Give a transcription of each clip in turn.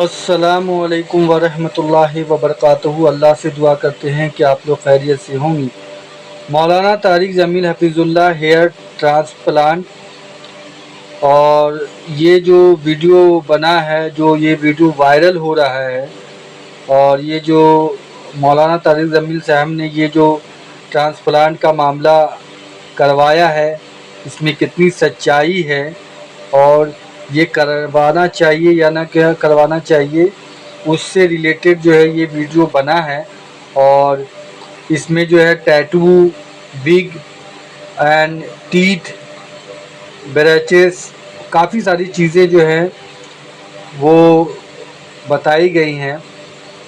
السلام علیکم ورحمۃ اللہ وبرکاتہ۔ اللہ سے دعا کرتے ہیں کہ آپ لوگ خیریت سے ہوں گی۔ مولانا طارق جمیل حفیظ اللہ ہیئر ٹرانسپلانٹ، اور یہ جو ویڈیو بنا ہے، جو یہ ویڈیو وائرل ہو رہا ہے، اور یہ جو مولانا طارق جمیل صاحب نے یہ جو ٹرانسپلانٹ کا معاملہ کروایا ہے، اس میں کتنی سچائی ہے، اور یہ کروانا چاہیے یا نہ کیا کروانا چاہیے، اس سے ریلیٹڈ جو ہے یہ ویڈیو بنا ہے۔ اور اس میں جو ہے ٹیٹو، وگ اینڈ ٹیتھ، بریچز، کافی ساری چیزیں جو ہیں وہ بتائی گئی ہیں۔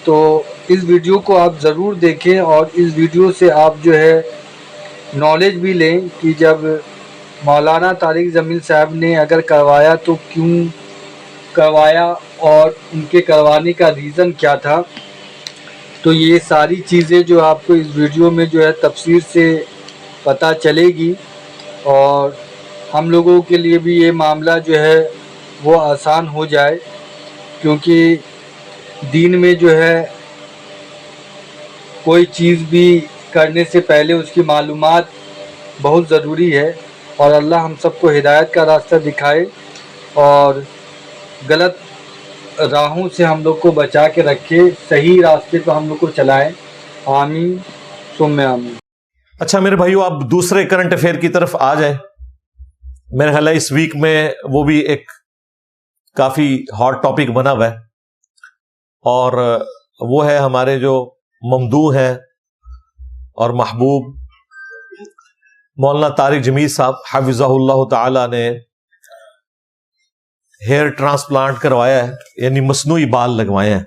تو اس ویڈیو کو آپ ضرور دیکھیں، اور اس ویڈیو سے آپ جو ہے نالج بھی لیں کہ جب مولانا طارق جمیل صاحب نے اگر کروایا تو کیوں کروایا، اور ان کے کروانے کا ریزن کیا تھا۔ تو یہ ساری چیزیں جو آپ کو اس ویڈیو میں جو ہے تفصیل سے پتہ چلے گی، اور ہم لوگوں کے لیے بھی یہ معاملہ جو ہے وہ آسان ہو جائے، کیونکہ دین میں جو ہے کوئی چیز بھی کرنے سے پہلے اس کی معلومات بہت ضروری ہے، اور اللہ ہم سب کو ہدایت کا راستہ دکھائے، اور غلط راہوں سے ہم لوگ کو بچا کے رکھے، صحیح راستے پہ ہم لوگ کو چلائے۔ آمین ثم آمین۔ اچھا میرے بھائیو، آپ دوسرے کرنٹ افیئر کی طرف آ جائیں۔ میرے خیال ہے اس ویک میں وہ بھی ایک کافی ہاٹ ٹاپک بنا ہوا ہے، اور وہ ہے ہمارے جو ممدوح ہیں اور محبوب مولانا طارق جمیل صاحب حفظہ اللہ تعالی نے ہیئر ٹرانسپلانٹ کروایا ہے، یعنی مصنوعی بال لگوائے ہیں۔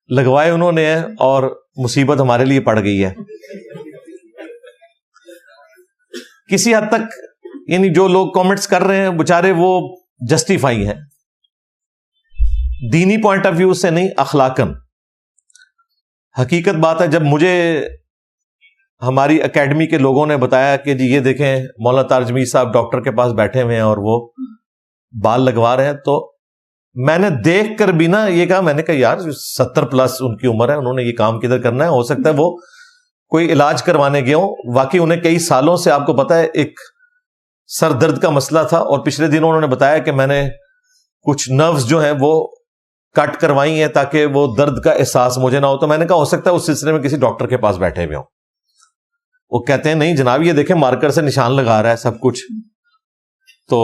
لگوائے انہوں نے ہیں، اور مصیبت ہمارے لیے پڑ گئی ہے کسی حد تک۔ یعنی جو لوگ کامنٹس کر رہے ہیں بےچارے وہ جسٹیفائی ہیں، دینی پوائنٹ آف ویو سے نہیں، اخلاقاً۔ حقیقت بات ہے، جب مجھے ہماری اکیڈمی کے لوگوں نے بتایا کہ جی یہ دیکھیں مولانا طارق جمیل صاحب ڈاکٹر کے پاس بیٹھے ہوئے ہیں اور وہ بال لگوا رہے ہیں، تو میں نے دیکھ کر بھی نا یہ کہا، میں نے کہا یار 70+ ان کی عمر ہے، انہوں نے یہ کام کدھر کرنا ہے؟ ہو سکتا ہے وہ کوئی علاج کروانے گئے ہوں، واقعی انہیں کئی سالوں سے، آپ کو پتا ہے، ایک سر درد کا مسئلہ تھا، اور پچھلے دنوں انہوں نے بتایا کہ میں نے کچھ نروز جو ہیں وہ کٹ کروائی ہیں تاکہ وہ درد کا احساس مجھے نہ ہو۔ تو میں نے کہا ہو سکتا ہے اس سلسلے میں کسی ڈاکٹر کے پاس بیٹھے ہوئے ہوں۔ وہ کہتے ہیں نہیں جناب، یہ دیکھیں مارکر سے نشان لگا رہا ہے سب کچھ۔ تو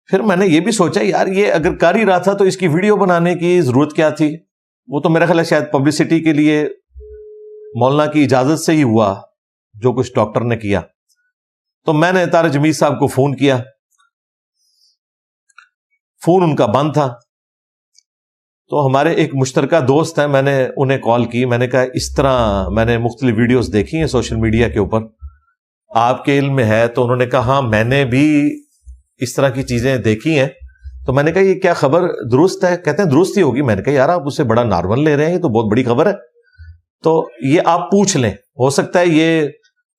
پھر میں نے یہ بھی سوچا یار یہ اگر کر ہی رہا تھا تو اس کی ویڈیو بنانے کی ضرورت کیا تھی؟ وہ تو میرا خیال ہے شاید پبلسٹی کے لیے مولانا کی اجازت سے ہی ہوا جو کچھ ڈاکٹر نے کیا۔ تو میں نے طارق جمیل صاحب کو فون کیا، فون ان کا بند تھا۔ تو ہمارے ایک مشترکہ دوست ہیں، میں نے انہیں کال کی، میں نے کہا اس طرح میں نے مختلف ویڈیوز دیکھی ہیں سوشل میڈیا کے اوپر، آپ کے علم میں ہے؟ تو انہوں نے کہا ہاں میں نے بھی اس طرح کی چیزیں دیکھی ہیں۔ تو میں نے کہا یہ کیا خبر درست ہے؟ کہتے ہیں درست ہی ہوگی۔ میں نے کہا یار آپ اسے بڑا نارمل لے رہے ہیں، یہ تو بہت بڑی خبر ہے، تو یہ آپ پوچھ لیں، ہو سکتا ہے یہ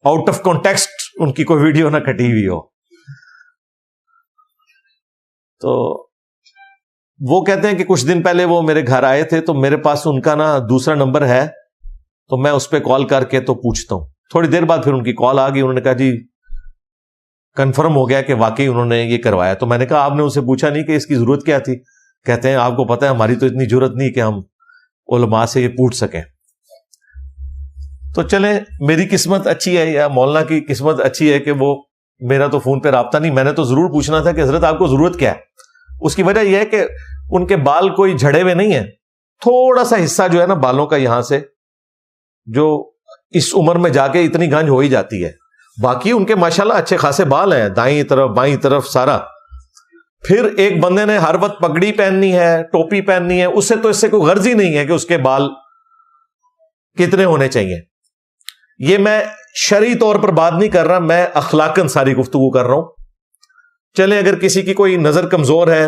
آؤٹ آف کانٹیکسٹ ان کی کوئی ویڈیو نہ کٹی ہوئی ہو۔ تو وہ کہتے ہیں کہ کچھ دن پہلے وہ میرے گھر آئے تھے، تو میرے پاس ان کا نا دوسرا نمبر ہے، تو میں اس پہ کال کر کے تو پوچھتا ہوں۔ تھوڑی دیر بعد پھر ان کی کال آ گئی، انہوں نے کہا جی کنفرم ہو گیا کہ واقعی انہوں نے یہ کروایا۔ تو میں نے کہا آپ نے ان سے پوچھا نہیں کہ اس کی ضرورت کیا تھی؟ کہتے ہیں آپ کو پتہ ہے ہماری تو اتنی ضرورت نہیں کہ ہم علماء سے یہ پوچھ سکیں۔ تو چلیں میری قسمت اچھی ہے یا مولانا کی قسمت اچھی ہے کہ وہ میرا تو فون پہ رابطہ نہیں۔ میں نے تو ضرور پوچھنا تھا کہ حضرت آپ کو ضرورت کیا ہے؟ اس کی وجہ یہ ہے کہ ان کے بال کوئی جھڑے ہوئے نہیں ہیں، تھوڑا سا حصہ جو ہے نا بالوں کا یہاں سے، جو اس عمر میں جا کے اتنی گنج ہو ہی جاتی ہے، باقی ان کے ماشاءاللہ اچھے خاصے بال ہیں، دائیں طرف بائیں طرف سارا۔ پھر ایک بندے نے ہر وقت پگڑی پہننی ہے، ٹوپی پہننی ہے، اس سے تو اس سے کوئی غرض ہی نہیں ہے کہ اس کے بال کتنے ہونے چاہیے۔ یہ میں شرعی طور پر بات نہیں کر رہا، میں اخلاقاً ساری گفتگو کر رہا ہوں۔ چلیں اگر کسی کی کوئی نظر کمزور ہے،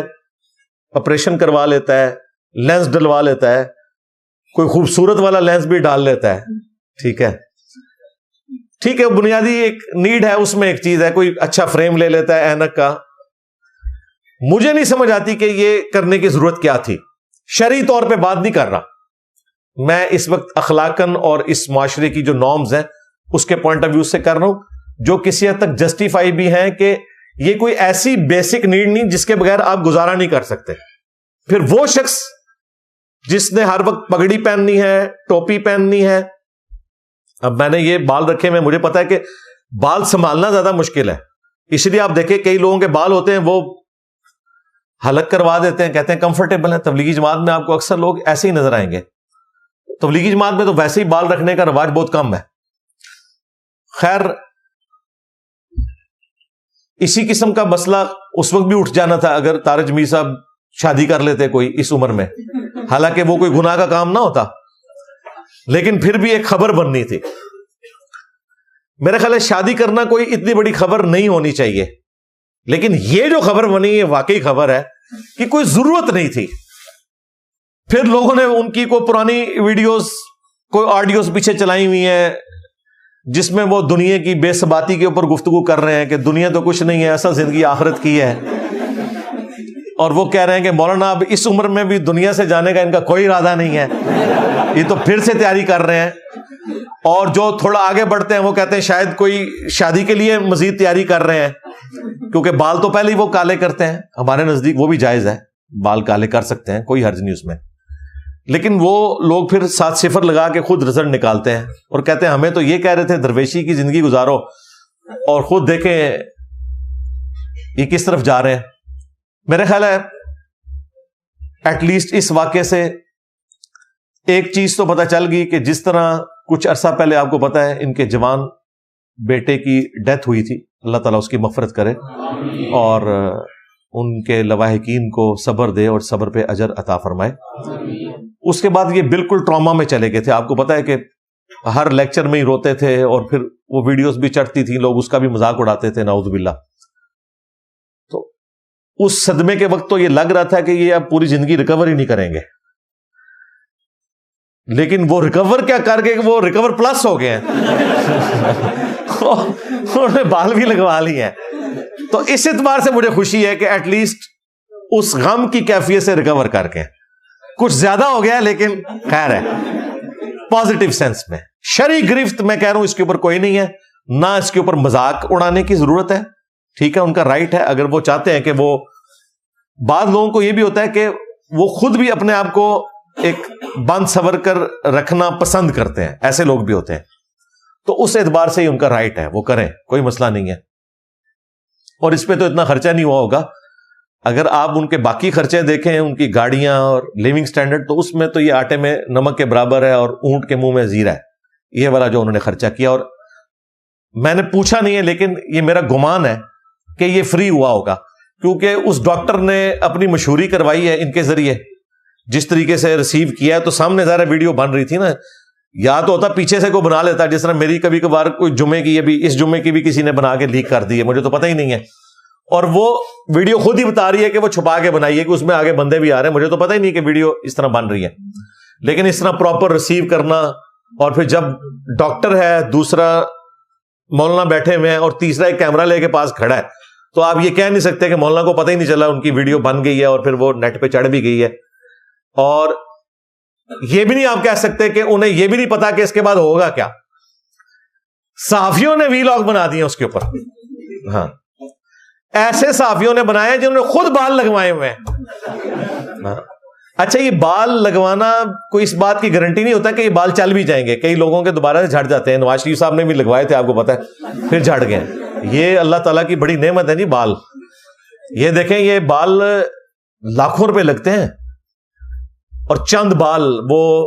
آپریشن کروا لیتا ہے، لینس ڈلوا لیتا ہے، کوئی خوبصورت والا لینس بھی ڈال لیتا ہے، ٹھیک ہے ٹھیک ہے، بنیادی ایک نیڈ ہے، اس میں ایک چیز ہے، کوئی اچھا فریم لے لیتا ہے اینک کا، مجھے نہیں سمجھ آتی کہ یہ کرنے کی ضرورت کیا تھی. شرعی طور پہ بات نہیں کر رہا میں اس وقت، اخلاقاً اور اس معاشرے کی جو نارمز ہیں اس کے پوائنٹ آف ویو سے کر رہا ہوں، جو کسی حد تک جسٹیفائی بھی ہیں کہ یہ کوئی ایسی بیسک نیڈ نہیں جس کے بغیر آپ گزارا نہیں کر سکتے. پھر وہ شخص جس نے ہر وقت پگڑی پہننی ہے، ٹوپی پہننی ہے. اب میں نے یہ بال رکھے ہوئے، مجھے پتا ہے کہ بال سنبھالنا زیادہ مشکل ہے، اس لیے آپ دیکھیں کئی لوگوں کے بال ہوتے ہیں وہ حلق کروا دیتے ہیں، کہتے ہیں کمفرٹیبل ہے. تبلیغی جماعت میں آپ کو اکثر لوگ ایسے ہی نظر آئیں گے. تبلیغی جماعت میں تو ویسے ہی بال رکھنے کا رواج بہت کم ہے. خیر، اسی قسم کا مسئلہ اس وقت بھی اٹھ جانا تھا اگر طارق جمیل صاحب شادی کر لیتے کوئی اس عمر میں، حالانکہ وہ کوئی گناہ کا کام نہ ہوتا، لیکن پھر بھی ایک خبر بننی تھی. میرا خیال ہے شادی کرنا کوئی اتنی بڑی خبر نہیں ہونی چاہیے، لیکن یہ جو خبر بنی ہے واقعی خبر ہے کہ کوئی ضرورت نہیں تھی. پھر لوگوں نے ان کی کوئی پرانی ویڈیوز، کوئی آڈیوز پیچھے چلائی ہوئی ہیں جس میں وہ دنیا کی بے ثباتی کے اوپر گفتگو کر رہے ہیں کہ دنیا تو کچھ نہیں ہے، اصل زندگی آخرت کی ہے. اور وہ کہہ رہے ہیں کہ مولانا اب اس عمر میں بھی دنیا سے جانے کا ان کا کوئی ارادہ نہیں ہے، یہ تو پھر سے تیاری کر رہے ہیں. اور جو تھوڑا آگے بڑھتے ہیں وہ کہتے ہیں شاید کوئی شادی کے لیے مزید تیاری کر رہے ہیں، کیونکہ بال تو پہلے ہی وہ کالے کرتے ہیں. ہمارے نزدیک وہ بھی جائز ہے، بال کالے کر سکتے ہیں، کوئی حرج نہیں اس میں. لیکن وہ لوگ پھر 7 صفر لگا کے خود رزلٹ نکالتے ہیں اور کہتے ہیں ہمیں تو یہ کہہ رہے تھے درویشی کی زندگی گزارو، اور خود دیکھیں یہ کس طرف جا رہے ہیں. میرا خیال ہے ایٹ لیسٹ اس واقعے سے ایک چیز تو پتہ چل گئی کہ جس طرح کچھ عرصہ پہلے آپ کو پتا ہے ان کے جوان بیٹے کی ڈیتھ ہوئی تھی، اللہ تعالیٰ اس کی مغفرت کرے اور ان کے لواحقین کو صبر دے اور صبر پہ اجر عطا فرمائے. اس کے بعد یہ بالکل ٹراما میں چلے گئے تھے. آپ کو پتا ہے کہ ہر لیکچر میں ہی روتے تھے اور پھر وہ ویڈیوز بھی چڑھتی تھی، لوگ اس کا بھی مذاق اڑاتے تھے، نعوذ باللہ. تو اس صدمے کے وقت تو یہ لگ رہا تھا کہ یہ اب پوری زندگی ریکور ہی نہیں کریں گے، لیکن وہ ریکور کیا کر کے وہ ریکور پلس ہو گئے ہیں انہوں نے بال بھی لگوا لی ہیں. تو اس اعتبار سے مجھے خوشی ہے کہ ایٹ لیسٹ اس غم کی کیفیت سے ریکور کر کے، کچھ زیادہ ہو گیا لیکن خیر ہے پازیٹیو سینس میں. شرعی گرفت میں کہہ رہا ہوں اس کے اوپر کوئی نہیں ہے، نہ اس کے اوپر مذاق اڑانے کی ضرورت ہے. ٹھیک ہے، ان کا رائٹ ہے اگر وہ چاہتے ہیں کہ وہ، بعض لوگوں کو یہ بھی ہوتا ہے کہ وہ خود بھی اپنے آپ کو ایک بند سور کر رکھنا پسند کرتے ہیں، ایسے لوگ بھی ہوتے ہیں. تو اس اعتبار سے ہی ان کا رائٹ ہے، وہ کریں، کوئی مسئلہ نہیں ہے. اور اس پہ تو اتنا خرچہ نہیں ہوا ہوگا. اگر آپ ان کے باقی خرچے دیکھیں، ان کی گاڑیاں اور لیونگ سٹینڈرڈ، تو اس میں تو یہ آٹے میں نمک کے برابر ہے اور اونٹ کے منہ میں زیرہ ہے، یہ والا جو انہوں نے خرچہ کیا. اور میں نے پوچھا نہیں ہے لیکن یہ میرا گمان ہے کہ یہ فری ہوا ہوگا، کیونکہ اس ڈاکٹر نے اپنی مشہوری کروائی ہے ان کے ذریعے، جس طریقے سے ریسیو کیا ہے. تو سامنے ظاہر ویڈیو بن رہی تھی نا، یا تو ہوتا پیچھے سے کوئی بنا لیتا، جس طرح میری کبھی کبھار کوئی جمعے کی، ابھی اس جمعے کی بھی کسی نے بنا کے لیک کر دی ہے، مجھے تو پتہ ہی نہیں ہے. اور وہ ویڈیو خود ہی بتا رہی ہے کہ وہ چھپا کے بنائی ہے کہ اس میں آگے بندے بھی آ رہے ہیں، مجھے تو پتہ ہی نہیں کہ ویڈیو اس طرح بن رہی ہے. لیکن اس طرح پراپر ریسیو کرنا، اور پھر جب ڈاکٹر ہے، دوسرا مولانا بیٹھے ہوئے ہیں اور تیسرا ایک کیمرہ لے کے پاس کھڑا ہے، تو آپ یہ کہہ نہیں سکتے کہ مولانا کو پتہ ہی نہیں چلا ان کی ویڈیو بن گئی ہے اور پھر وہ نیٹ پہ چڑھ بھی گئی ہے. اور یہ بھی نہیں آپ کہہ سکتے کہ انہیں یہ بھی نہیں پتا کہ اس کے بعد ہوگا کیا. صحافیوں نے وی لاگ بنا دیے اس کے اوپر. ہاں، ایسے صحافیوں نے بنایا جنہوں نے خود بال لگوائے ہوئے ہیں. اچھا، یہ بال لگوانا کوئی اس بات کی گارنٹی نہیں ہوتا کہ یہ بال چل بھی جائیں گے. کئی لوگوں کے دوبارہ سے جھڑ جاتے ہیں. نواز شریف صاحب نے بھی لگوائے تھے، آپ کو پتا ہے، پھر جھڑ گئے. یہ اللہ تعالیٰ کی بڑی نعمت ہے جی بال. یہ دیکھیں، یہ بال لاکھوں روپے لگتے ہیں، اور چند بال وہ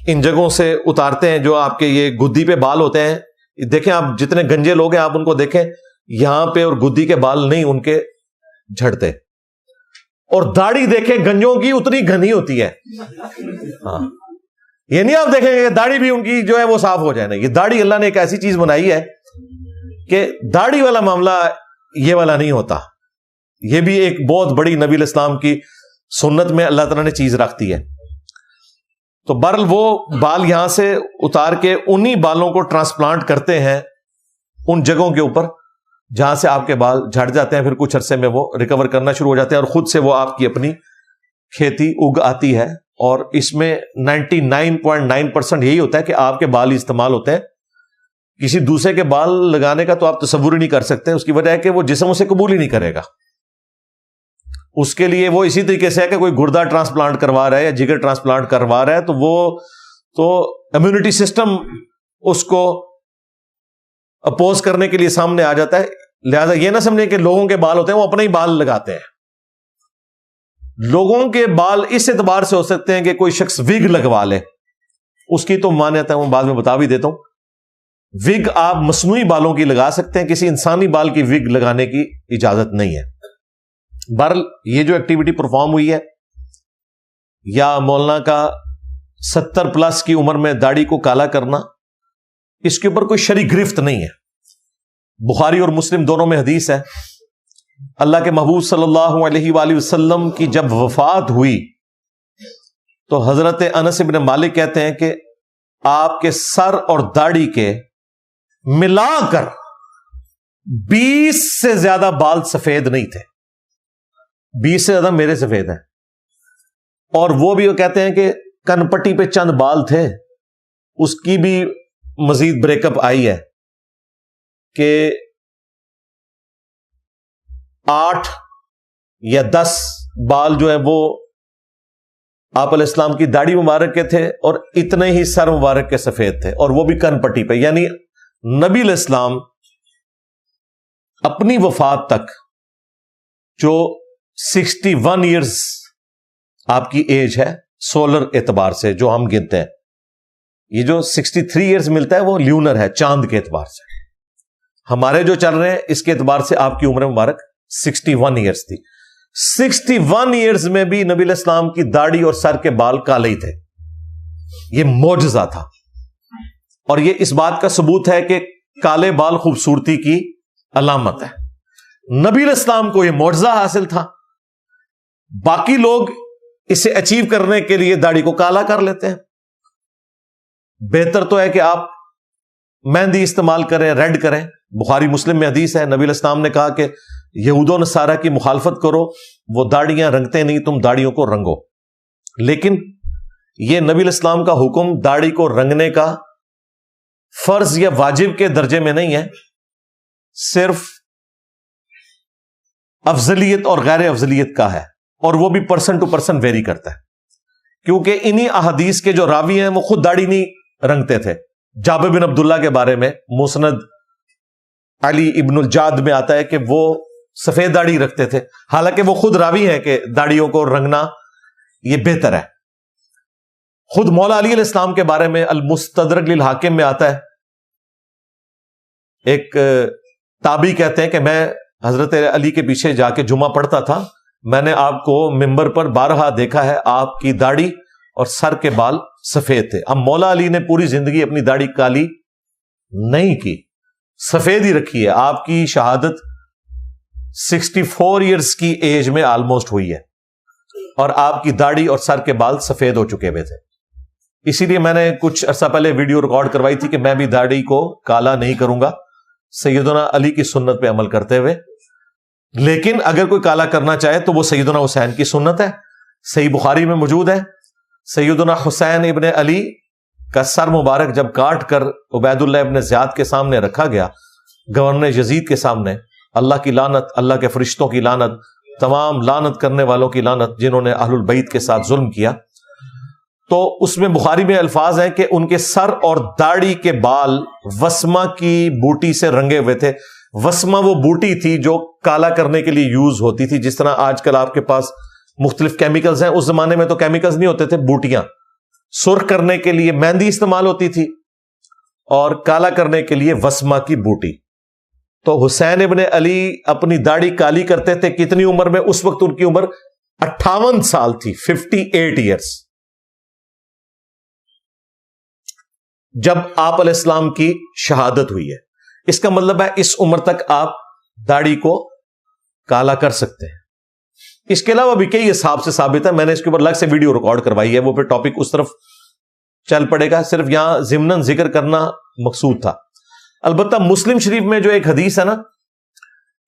ان جگہوں سے اتارتے ہیں جو آپ کے یہ گدی پہ بال ہوتے ہیں. دیکھیں آپ جتنے گنجے لوگ ہیں آپ ان کو دیکھیں، یہاں پہ اور گدی کے بال نہیں ان کے جھڑتے. اور داڑھی دیکھیں گنجوں کی اتنی گھنی ہوتی ہے. ہاں، یہ نہیں آپ دیکھیں گے داڑھی بھی ان کی جو ہے وہ صاف ہو جائے. نا، یہ داڑھی اللہ نے ایک ایسی چیز بنائی ہے کہ داڑھی والا معاملہ یہ والا نہیں ہوتا. یہ بھی ایک بہت بڑی نبی الاسلام کی سنت میں اللہ تعالیٰ نے چیز رکھتی ہے. تو بہرحال وہ بال یہاں سے اتار کے انہی بالوں کو ٹرانسپلانٹ کرتے ہیں ان جگہوں کے اوپر جہاں سے آپ کے بال جھڑ جاتے ہیں، پھر کچھ عرصے میں وہ ریکور کرنا شروع ہو جاتے ہیں اور خود سے وہ آپ کی اپنی کھیتی اگ آتی ہے. اور اس میں 99.9% یہی ہوتا ہے کہ آپ کے بال ہی استعمال ہوتے ہیں. کسی دوسرے کے بال لگانے کا تو آپ تصور ہی نہیں کر سکتے. اس کی وجہ ہے کہ وہ جسم اسے قبول ہی نہیں کرے گا. اس کے لیے وہ اسی طریقے سے ہے کہ کوئی گردہ ٹرانسپلانٹ کروا رہا ہے یا جگر ٹرانسپلانٹ کروا رہا ہے تو وہ تو امیونٹی سسٹم اس کو اپوز کرنے کے لیے سامنے آ جاتا ہے. لہذا یہ نہ سمجھیں کہ لوگوں کے بال ہوتے ہیں وہ اپنے ہی بال لگاتے ہیں. لوگوں کے بال اس اعتبار سے ہو سکتے ہیں کہ کوئی شخص وگ لگوا لے، اس کی تو مانیت ہے، وہ بعد میں بتا بھی دیتا ہوں. وگ آپ مصنوعی بالوں کی لگا سکتے ہیں، کسی انسانی بال کی وگ لگانے کی اجازت نہیں ہے. بہرحال یہ جو ایکٹیویٹی پرفارم ہوئی ہے، یا مولانا کا 70+ کی عمر میں داڑھی کو کالا کرنا، اس کے اوپر کوئی شرعی گرفت نہیں ہے. بخاری اور مسلم دونوں میں حدیث ہے، اللہ کے محبوب صلی اللہ علیہ وآلہ وسلم کی جب وفات ہوئی تو حضرت انس بن مالک کہتے ہیں کہ آپ کے سر اور داڑھی کے ملا کر 20 سے زیادہ بال سفید نہیں تھے. 20 سے زیادہ میرے سفید ہیں. اور وہ بھی وہ کہتے ہیں کہ کن پٹی پہ چند بال تھے، اس کی بھی مزید بریک اپ آئی ہے کہ 8 یا 10 بال جو ہیں وہ آپ علیہ السلام کی داڑھی مبارک کے تھے اور اتنے ہی سر مبارک کے سفید تھے، اور وہ بھی کن پٹی پہ. یعنی نبی علیہ السلام اپنی وفات تک جو 61 ایئرز آپ کی ایج ہے سولر اعتبار سے جو ہم گنتے ہیں، یہ جو 63 ایئرز ملتا ہے وہ لیونر ہے، چاند کے اعتبار سے. ہمارے جو چل رہے ہیں اس کے اعتبار سے آپ کی عمر مبارک 61 ایئرز تھی. 61 ایئرز میں بھی نبی علیہ السلام کی داڑھی اور سر کے بال کالے ہی تھے. یہ معجزہ تھا، اور یہ اس بات کا ثبوت ہے کہ کالے بال خوبصورتی کی علامت ہے. نبی علیہ السلام کو یہ معجزہ حاصل تھا. باقی لوگ اسے اچیو کرنے کے لیے داڑھی کو کالا کر لیتے ہیں. بہتر تو ہے کہ آپ مہندی استعمال کریں، ریڈ کریں. بخاری مسلم میں حدیث ہے، نبی علیہ السلام نے کہا کہ یہود و نصارہ کی مخالفت کرو، وہ داڑیاں رنگتے نہیں، تم داڑیوں کو رنگو. لیکن یہ نبی علیہ السلام کا حکم داڑھی کو رنگنے کا فرض یا واجب کے درجے میں نہیں ہے، صرف افضلیت اور غیر افضلیت کا ہے، اور وہ بھی پرسن ٹو پرسن ویری کرتا ہے. کیونکہ انہی احادیث کے جو راوی ہیں وہ خود داڑھی نہیں رنگتے تھے. جابر بن عبداللہ کے بارے میں مسند علی ابن الجاد میں آتا ہے کہ وہ سفید داڑھی رکھتے تھے، حالانکہ وہ خود راوی ہیں کہ داڑھیوں کو رنگنا یہ بہتر ہے. خود مولا علی علیہ السلام کے بارے میں المستدرک للحاکم میں آتا ہے، ایک تابعی کہتے ہیں کہ میں حضرت علی کے پیچھے جا کے جمعہ پڑھتا تھا، میں نے آپ کو ممبر پر بارہا دیکھا ہے، آپ کی داڑھی اور سر کے بال سفید تھے. اب مولا علی نے پوری زندگی اپنی داڑھی کالی نہیں کی، سفید ہی رکھی ہے. آپ کی شہادت 64 ایئرز کی ایج میں آلموسٹ ہوئی ہے، اور آپ کی داڑھی اور سر کے بال سفید ہو چکے ہوئے تھے. اسی لیے میں نے کچھ عرصہ پہلے ویڈیو ریکارڈ کروائی تھی کہ میں بھی داڑھی کو کالا نہیں کروں گا سیدنا علی کی سنت پہ عمل کرتے ہوئے. لیکن اگر کوئی کالا کرنا چاہے تو وہ سیدنا حسین کی سنت ہے. صحیح بخاری میں موجود ہے، سیدنا حسین ابن علی کا سر مبارک جب کاٹ کر عبید اللہ ابن زیاد کے سامنے رکھا گیا، گورنر یزید کے سامنے، اللہ کی لعنت، اللہ کے فرشتوں کی لعنت، تمام لعنت کرنے والوں کی لعنت جنہوں نے اہل البیت کے ساتھ ظلم کیا، تو اس میں بخاری میں الفاظ ہیں کہ ان کے سر اور داڑھی کے بال وسما کی بوٹی سے رنگے ہوئے تھے. وسما وہ بوٹی تھی جو کالا کرنے کے لیے یوز ہوتی تھی، جس طرح آج کل آپ کے پاس مختلف کیمیکلز ہیں. اس زمانے میں تو کیمیکلز نہیں ہوتے تھے، بوٹیاں. سرخ کرنے کے لیے مہندی استعمال ہوتی تھی اور کالا کرنے کے لیے وسما کی بوٹی. تو حسین ابن علی اپنی داڑھی کالی کرتے تھے کتنی عمر میں؟ اس وقت ان کی عمر 58 سال تھی، 58 ایئرز، جب آپ علیہ السلام کی شہادت ہوئی ہے. اس کا مطلب ہے اس عمر تک آپ داڑھی کو کالا کر سکتے ہیں. اس کے علاوہ بھی کئی حساب سے ثابت ہے، میں نے اس کے اوپر الگ سے ویڈیو ریکارڈ کروائی ہے، وہ پھر ٹاپک اس طرف چل پڑے گا، صرف یہاں ضمناً ذکر کرنا مقصود تھا. البتہ مسلم شریف میں جو ایک حدیث ہے نا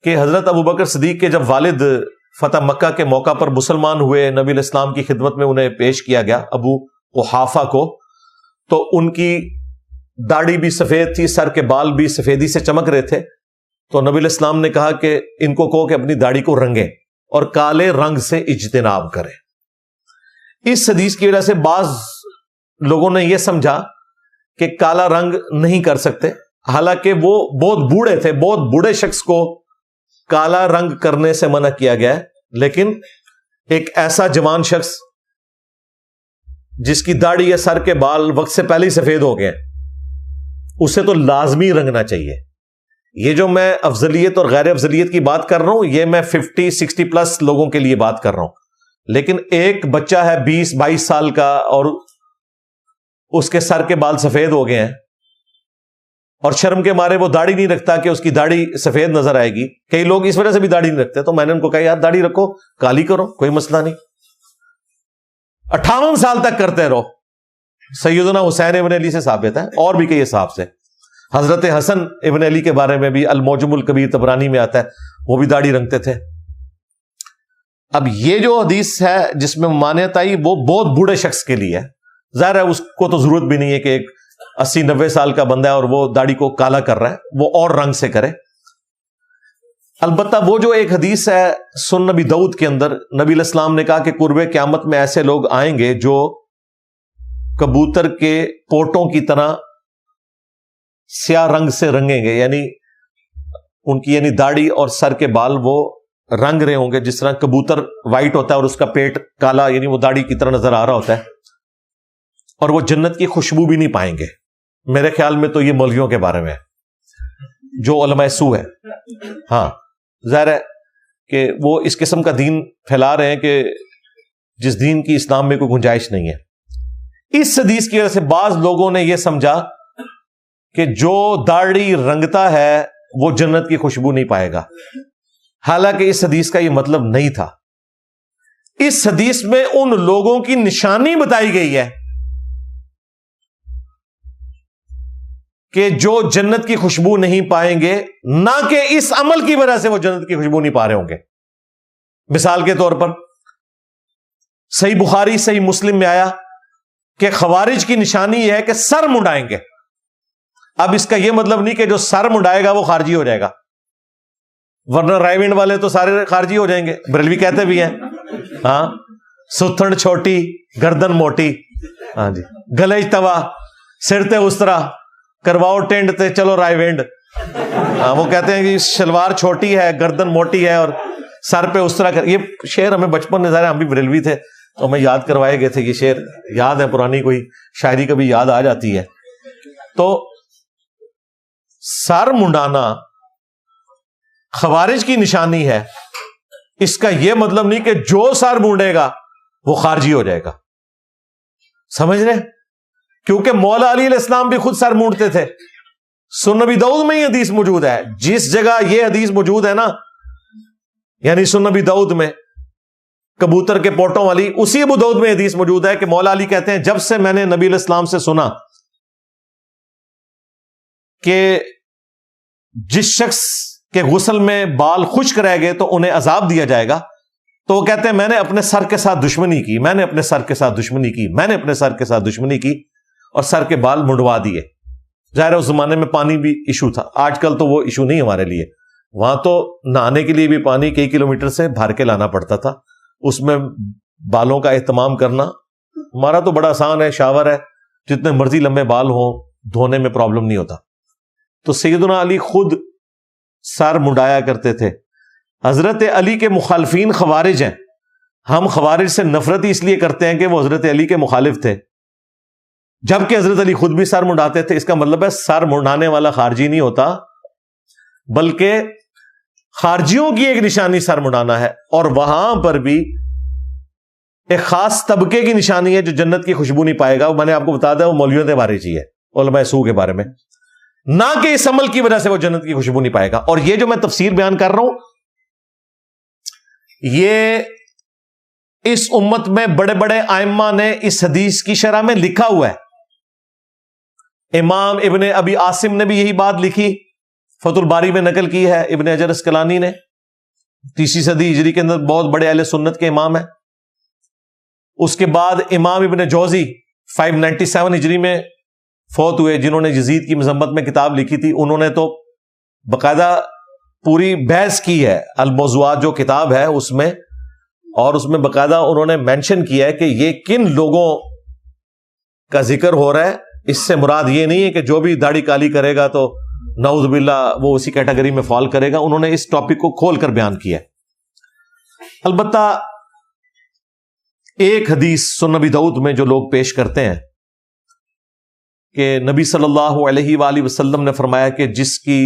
کہ حضرت ابو بکر صدیق کے جب والد فتح مکہ کے موقع پر مسلمان ہوئے، نبی علیہ السلام کی خدمت میں انہیں پیش کیا گیا ابو قحافہ کو، تو ان کی داڑھی بھی سفید تھی، سر کے بال بھی سفیدی سے چمک رہے تھے. تو نبی علیہ السلام نے کہا کہ ان کو کہو کہ اپنی داڑھی کو رنگیں اور کالے رنگ سے اجتناب کریں. اس حدیث کی وجہ سے بعض لوگوں نے یہ سمجھا کہ کالا رنگ نہیں کر سکتے، حالانکہ وہ بہت بوڑھے تھے، بہت بوڑھے شخص کو کالا رنگ کرنے سے منع کیا گیا ہے. لیکن ایک ایسا جوان شخص جس کی داڑھی یا سر کے بال وقت سے پہلے ہی سفید ہو گئے، اسے تو لازمی رنگنا چاہیے. یہ جو میں افضلیت اور غیر افضلیت کی بات کر رہا ہوں، یہ میں 50-60 پلس لوگوں کے لیے بات کر رہا ہوں. لیکن ایک بچہ ہے 20-22 سال کا اور اس کے سر کے بال سفید ہو گئے ہیں اور شرم کے مارے وہ داڑھی نہیں رکھتا کہ اس کی داڑھی سفید نظر آئے گی. کئی لوگ اس وجہ سے بھی داڑھی نہیں رکھتے. تو میں نے ان کو کہا یار داڑھی رکھو، کالی کرو، کوئی مسئلہ نہیں، 58 سال تک کرتے رہو. سیدنا حسین ابن علی سے ثابت ہے، اور بھی کئی صحابہ سے. حضرت حسن ابن علی کے بارے میں بھی المعجم الکبیر طبرانی میں آتا ہے، وہ بھی داڑھی رنگتے تھے. اب یہ جو حدیث ہے جس میں ممانعت آئی وہ بہت بوڑھے شخص کے لیے ہے. ظاہر ہے اس کو تو ضرورت بھی نہیں ہے کہ ایک 80-90 سال کا بندہ ہے اور وہ داڑھی کو کالا کر رہا ہے، وہ اور رنگ سے کرے. البتہ وہ جو ایک حدیث ہے سنن نبی داؤد کے اندر، نبی علیہ السلام نے کہا کہ قرب قیامت میں ایسے لوگ آئیں گے جو کبوتر کے پوٹوں کی طرح سیاہ رنگ سے رنگیں گے، یعنی ان کی داڑھی اور سر کے بال وہ رنگ رہے ہوں گے جس طرح کبوتر وائٹ ہوتا ہے اور اس کا پیٹ کالا، یعنی وہ داڑھی کی طرح نظر آ رہا ہوتا ہے. اور وہ جنت کی خوشبو بھی نہیں پائیں گے. میرے خیال میں تو یہ مولویوں کے بارے میں ہے جو علماء سو ہے. ہاں ظاہر ہے کہ وہ اس قسم کا دین پھیلا رہے ہیں کہ جس دین کی اسلام میں کوئی گنجائش نہیں ہے. اس حدیث کی وجہ سے بعض لوگوں نے یہ سمجھا کہ جو داڑھی رنگتا ہے وہ جنت کی خوشبو نہیں پائے گا، حالانکہ اس حدیث کا یہ مطلب نہیں تھا. اس حدیث میں ان لوگوں کی نشانی بتائی گئی ہے کہ جو جنت کی خوشبو نہیں پائیں گے، نہ کہ اس عمل کی وجہ سے وہ جنت کی خوشبو نہیں پا رہے ہوں گے. مثال کے طور پر صحیح بخاری صحیح مسلم میں آیا کہ خوارج کی نشانی یہ ہے کہ سر منڈائیں گے. اب اس کا یہ مطلب نہیں کہ جو سر منڈائے گا وہ خارجی ہو جائے گا، ورنہ رائے ونڈ والے تو سارے خارجی ہو جائیں گے. بریلوی کہتے بھی ہیں ہاں، ستھڑ چھوٹی گردن موٹی، ہاں جی، گلج توا سر تے استرا کرواؤ ٹینڈ تے چلو رائے وینڈ. ہاں، وہ کہتے ہیں کہ شلوار چھوٹی ہے گردن موٹی ہے اور سر پہ استرا کر. یہ شعر ہمیں بچپن میں، ظاہر ہم بھی بریلوی تھے تو ہمیں یاد کروائے گئے تھے. یہ شعر یاد ہے، پرانی کوئی شاعری کبھی یاد آ جاتی ہے. تو سر منڈانا خوارج کی نشانی ہے. اس کا یہ مطلب نہیں کہ جو سر مونڈے گا وہ خارجی ہو جائے گا. سمجھ رہے؟ کیونکہ مولا علی علیہ السلام بھی خود سر مونڈتے تھے. سنن نبی داؤد میں یہ حدیث موجود ہے. جس جگہ یہ حدیث موجود ہے نا، یعنی سنن نبی داؤد میں کبوتر کے پوٹوں والی، اسی ابو داؤد میں حدیث موجود ہے کہ مولا علی کہتے ہیں جب سے میں نے نبی علیہ السلام سے سنا کہ جس شخص کے غسل میں بال خشک رہ گئے تو انہیں عذاب دیا جائے گا، تو وہ کہتے ہیں میں نے اپنے سر کے ساتھ دشمنی کی، میں نے اپنے سر کے ساتھ دشمنی کی، میں نے اپنے سر کے ساتھ دشمنی کی اور سر کے بال منڈوا دیے. ظاہر ہے اس زمانے میں پانی بھی ایشو تھا، آج کل تو وہ ایشو نہیں ہمارے لیے. وہاں تو نہانے کے لیے بھی پانی کئی کلومیٹر سے بھر کے لانا پڑتا تھا. اس میں بالوں کا اہتمام کرنا ہمارا تو بڑا آسان ہے، شاور ہے، جتنے مرضی لمبے بال ہوں دھونے میں پرابلم نہیں ہوتا. تو سیدنا علی خود سر منڈایا کرتے تھے. حضرت علی کے مخالفین خوارج ہیں. ہم خوارج سے نفرت ہی اس لیے کرتے ہیں کہ وہ حضرت علی کے مخالف تھے، جبکہ حضرت علی خود بھی سر منڈاتے تھے. اس کا مطلب ہے سر منڈانے والا خارجی نہیں ہوتا، بلکہ خارجیوں کی ایک نشانی سر منڈانا ہے. اور وہاں پر بھی ایک خاص طبقے کی نشانی ہے جو جنت کی خوشبو نہیں پائے گا. میں نے آپ کو بتا دیا وہ مولویوں کے بارے چاہیے، علماء سو کے بارے میں، نہ کہ اس عمل کی وجہ سے وہ جنت کی خوشبو نہیں پائے گا. اور یہ جو میں تفسیر بیان کر رہا ہوں، یہ اس امت میں بڑے بڑے ائمہ نے اس حدیث کی شرح میں لکھا ہوا ہے. امام ابن ابی عاصم نے بھی یہی بات لکھی، فتح الباری میں نقل کی ہے ابن حجر اسقلانی نے، 3 صدی ہجری کے اندر بہت بڑے اہل سنت کے امام ہیں۔ اس کے بعد امام ابن جوزی 597 ہجری میں فوت ہوئے، جنہوں نے یزید کی مذمت میں کتاب لکھی تھی۔ انہوں نے تو باقاعدہ پوری بحث کی ہے، الموضوعات جو کتاب ہے اس میں، اور اس میں باقاعدہ انہوں نے مینشن کیا ہے کہ یہ کن لوگوں کا ذکر ہو رہا ہے۔ اس سے مراد یہ نہیں ہے کہ جو بھی داڑھی کالی کرے گا تو نعوذ باللہ وہ اسی کیٹیگری میں فال کرے گا۔ انہوں نے اس ٹاپک کو کھول کر بیان کیا ہے۔ البتہ ایک حدیث سنن نبی داؤد میں جو لوگ پیش کرتے ہیں کہ نبی صلی اللہ علیہ وآلہ وسلم نے فرمایا کہ جس کی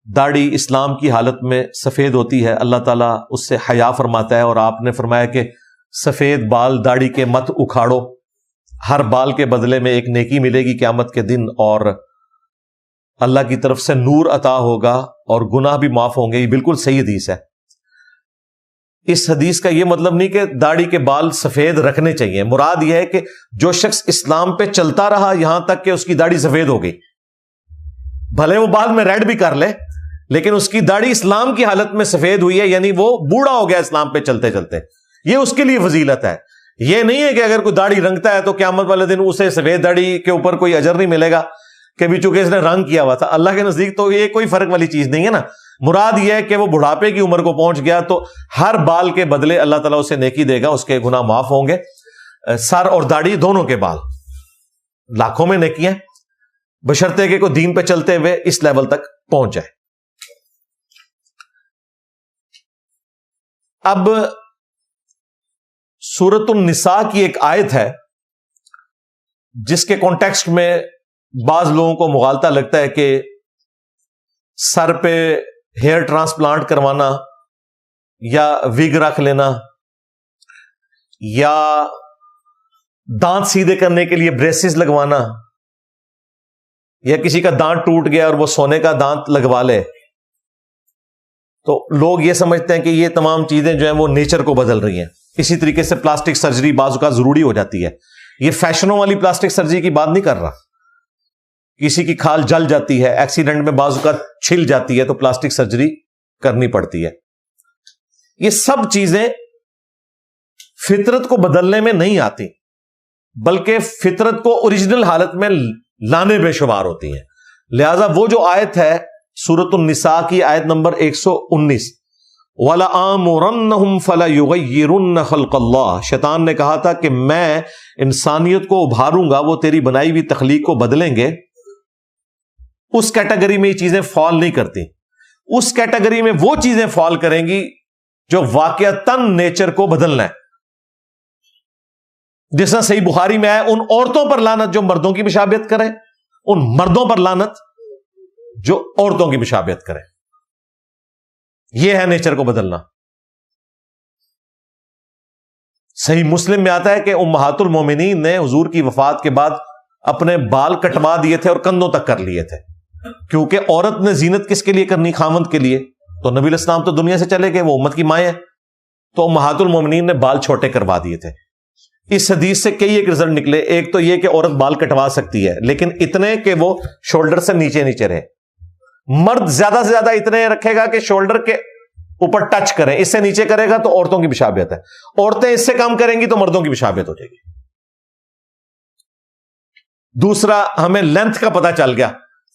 داڑھی اسلام کی حالت میں سفید ہوتی ہے اللہ تعالیٰ اس سے حیا فرماتا ہے، اور آپ نے فرمایا کہ سفید بال داڑھی کے مت اکھاڑو، ہر بال کے بدلے میں ایک نیکی ملے گی قیامت کے دن، اور اللہ کی طرف سے نور عطا ہوگا اور گناہ بھی معاف ہوں گے۔ یہ بالکل صحیح حدیث ہے۔ اس حدیث کا یہ مطلب نہیں کہ داڑھی کے بال سفید رکھنے چاہیے، مراد یہ ہے کہ جو شخص اسلام پہ چلتا رہا یہاں تک کہ اس کی داڑھی سفید ہو گئی، بھلے وہ بعد میں ریڈ بھی کر لے، لیکن اس کی داڑھی اسلام کی حالت میں سفید ہوئی ہے، یعنی وہ بوڑھا ہو گیا اسلام پہ چلتے چلتے، یہ اس کے لیے فضیلت ہے۔ یہ نہیں ہے کہ اگر کوئی داڑھی رنگتا ہے تو قیامت والے دن اسے سفید داڑھی کے اوپر کوئی اجر نہیں ملے گا کہ بھی چونکہ اس نے رنگ کیا ہوا تھا۔ اللہ کے نزدیک تو یہ کوئی فرق والی چیز نہیں ہے نا۔ مراد یہ ہے کہ وہ بڑھاپے کی عمر کو پہنچ گیا تو ہر بال کے بدلے اللہ تعالیٰ اسے نیکی دے گا، اس کے گناہ معاف ہوں گے، سر اور داڑھی دونوں کے بال، لاکھوں میں نیکیاں، بشرطے کہ کوئی دین پہ چلتے ہوئے اس لیول تک پہنچ جائے۔ اب سورۃ النساء کی ایک آیت ہے جس کے کانٹیکسٹ میں بعض لوگوں کو مغالطہ لگتا ہے کہ سر پہ ہیئر ٹرانسپلانٹ کروانا یا وگ رکھ لینا یا دانت سیدھے کرنے کے لیے بریسز لگوانا یا کسی کا دانت ٹوٹ گیا اور وہ سونے کا دانت لگوا لے، تو لوگ یہ سمجھتے ہیں کہ یہ تمام چیزیں جو ہیں وہ نیچر کو بدل رہی ہیں۔ اسی طریقے سے پلاسٹک سرجری بعض اوقات ضروری ہو جاتی ہے۔ یہ فیشنوں والی پلاسٹک سرجری کی بات نہیں کر رہا، کسی کی کھال جل جاتی ہے، ایکسیڈنٹ میں بعض اوقات چھل جاتی ہے تو پلاسٹک سرجری کرنی پڑتی ہے۔ یہ سب چیزیں فطرت کو بدلنے میں نہیں آتی، بلکہ فطرت کو اوریجنل حالت میں لانے میں شمار ہوتی ہیں۔ لہذا وہ جو آیت ہے سورۃ النساء کی آیت نمبر 119، وَلَآمُرَنَّهُمْ فَلَيُغَيِّرُنَّ خَلْقَ اللَّهِ، شیطان نے کہا تھا کہ میں انسانیت کو ابھاروں گا، وہ تیری بنائی ہوئی تخلیق کو بدلیں گے۔ اس کیٹیگری میں یہ چیزیں فال نہیں کرتی، اس کیٹیگری میں وہ چیزیں فال کریں گی جو واقعتاً نیچر کو بدلنا ہے۔ جیسا صحیح بخاری میں ہے، ان عورتوں پر لعنت جو مردوں کی مشابہت کریں، ان مردوں پر لعنت جو عورتوں کی مشابہت کریں۔ یہ ہے نیچر کو بدلنا۔ صحیح مسلم میں آتا ہے کہ امہات المومنین نے حضور کی وفات کے بعد اپنے بال کٹوا دیے تھے اور کندھوں تک کر لیے تھے، کیونکہ عورت نے زینت کس کے لیے کرنی؟ خامند کے لیے۔ تو نبی علیہ السلام تو دنیا سے چلے گئے، وہ امت کی مائیں ہیں، تو امہات المومنین نے بال چھوٹے کروا دیے تھے۔ اس حدیث سے کئی ایک رزلٹ نکلے۔ ایک تو یہ کہ عورت بال کٹوا سکتی ہے، لیکن اتنے کہ وہ شولڈر سے نیچے نیچے رہے۔ مرد زیادہ سے زیادہ اتنے رکھے گا کہ شولڈر کے اوپر ٹچ کریں، اس سے نیچے کرے گا تو عورتوں کی مشابہت ہے، عورتیں اس سے کم کریں گی تو مردوں کی مشابہت ہو جائے گی۔ دوسرا، ہمیں لینتھ کا پتہ چل گیا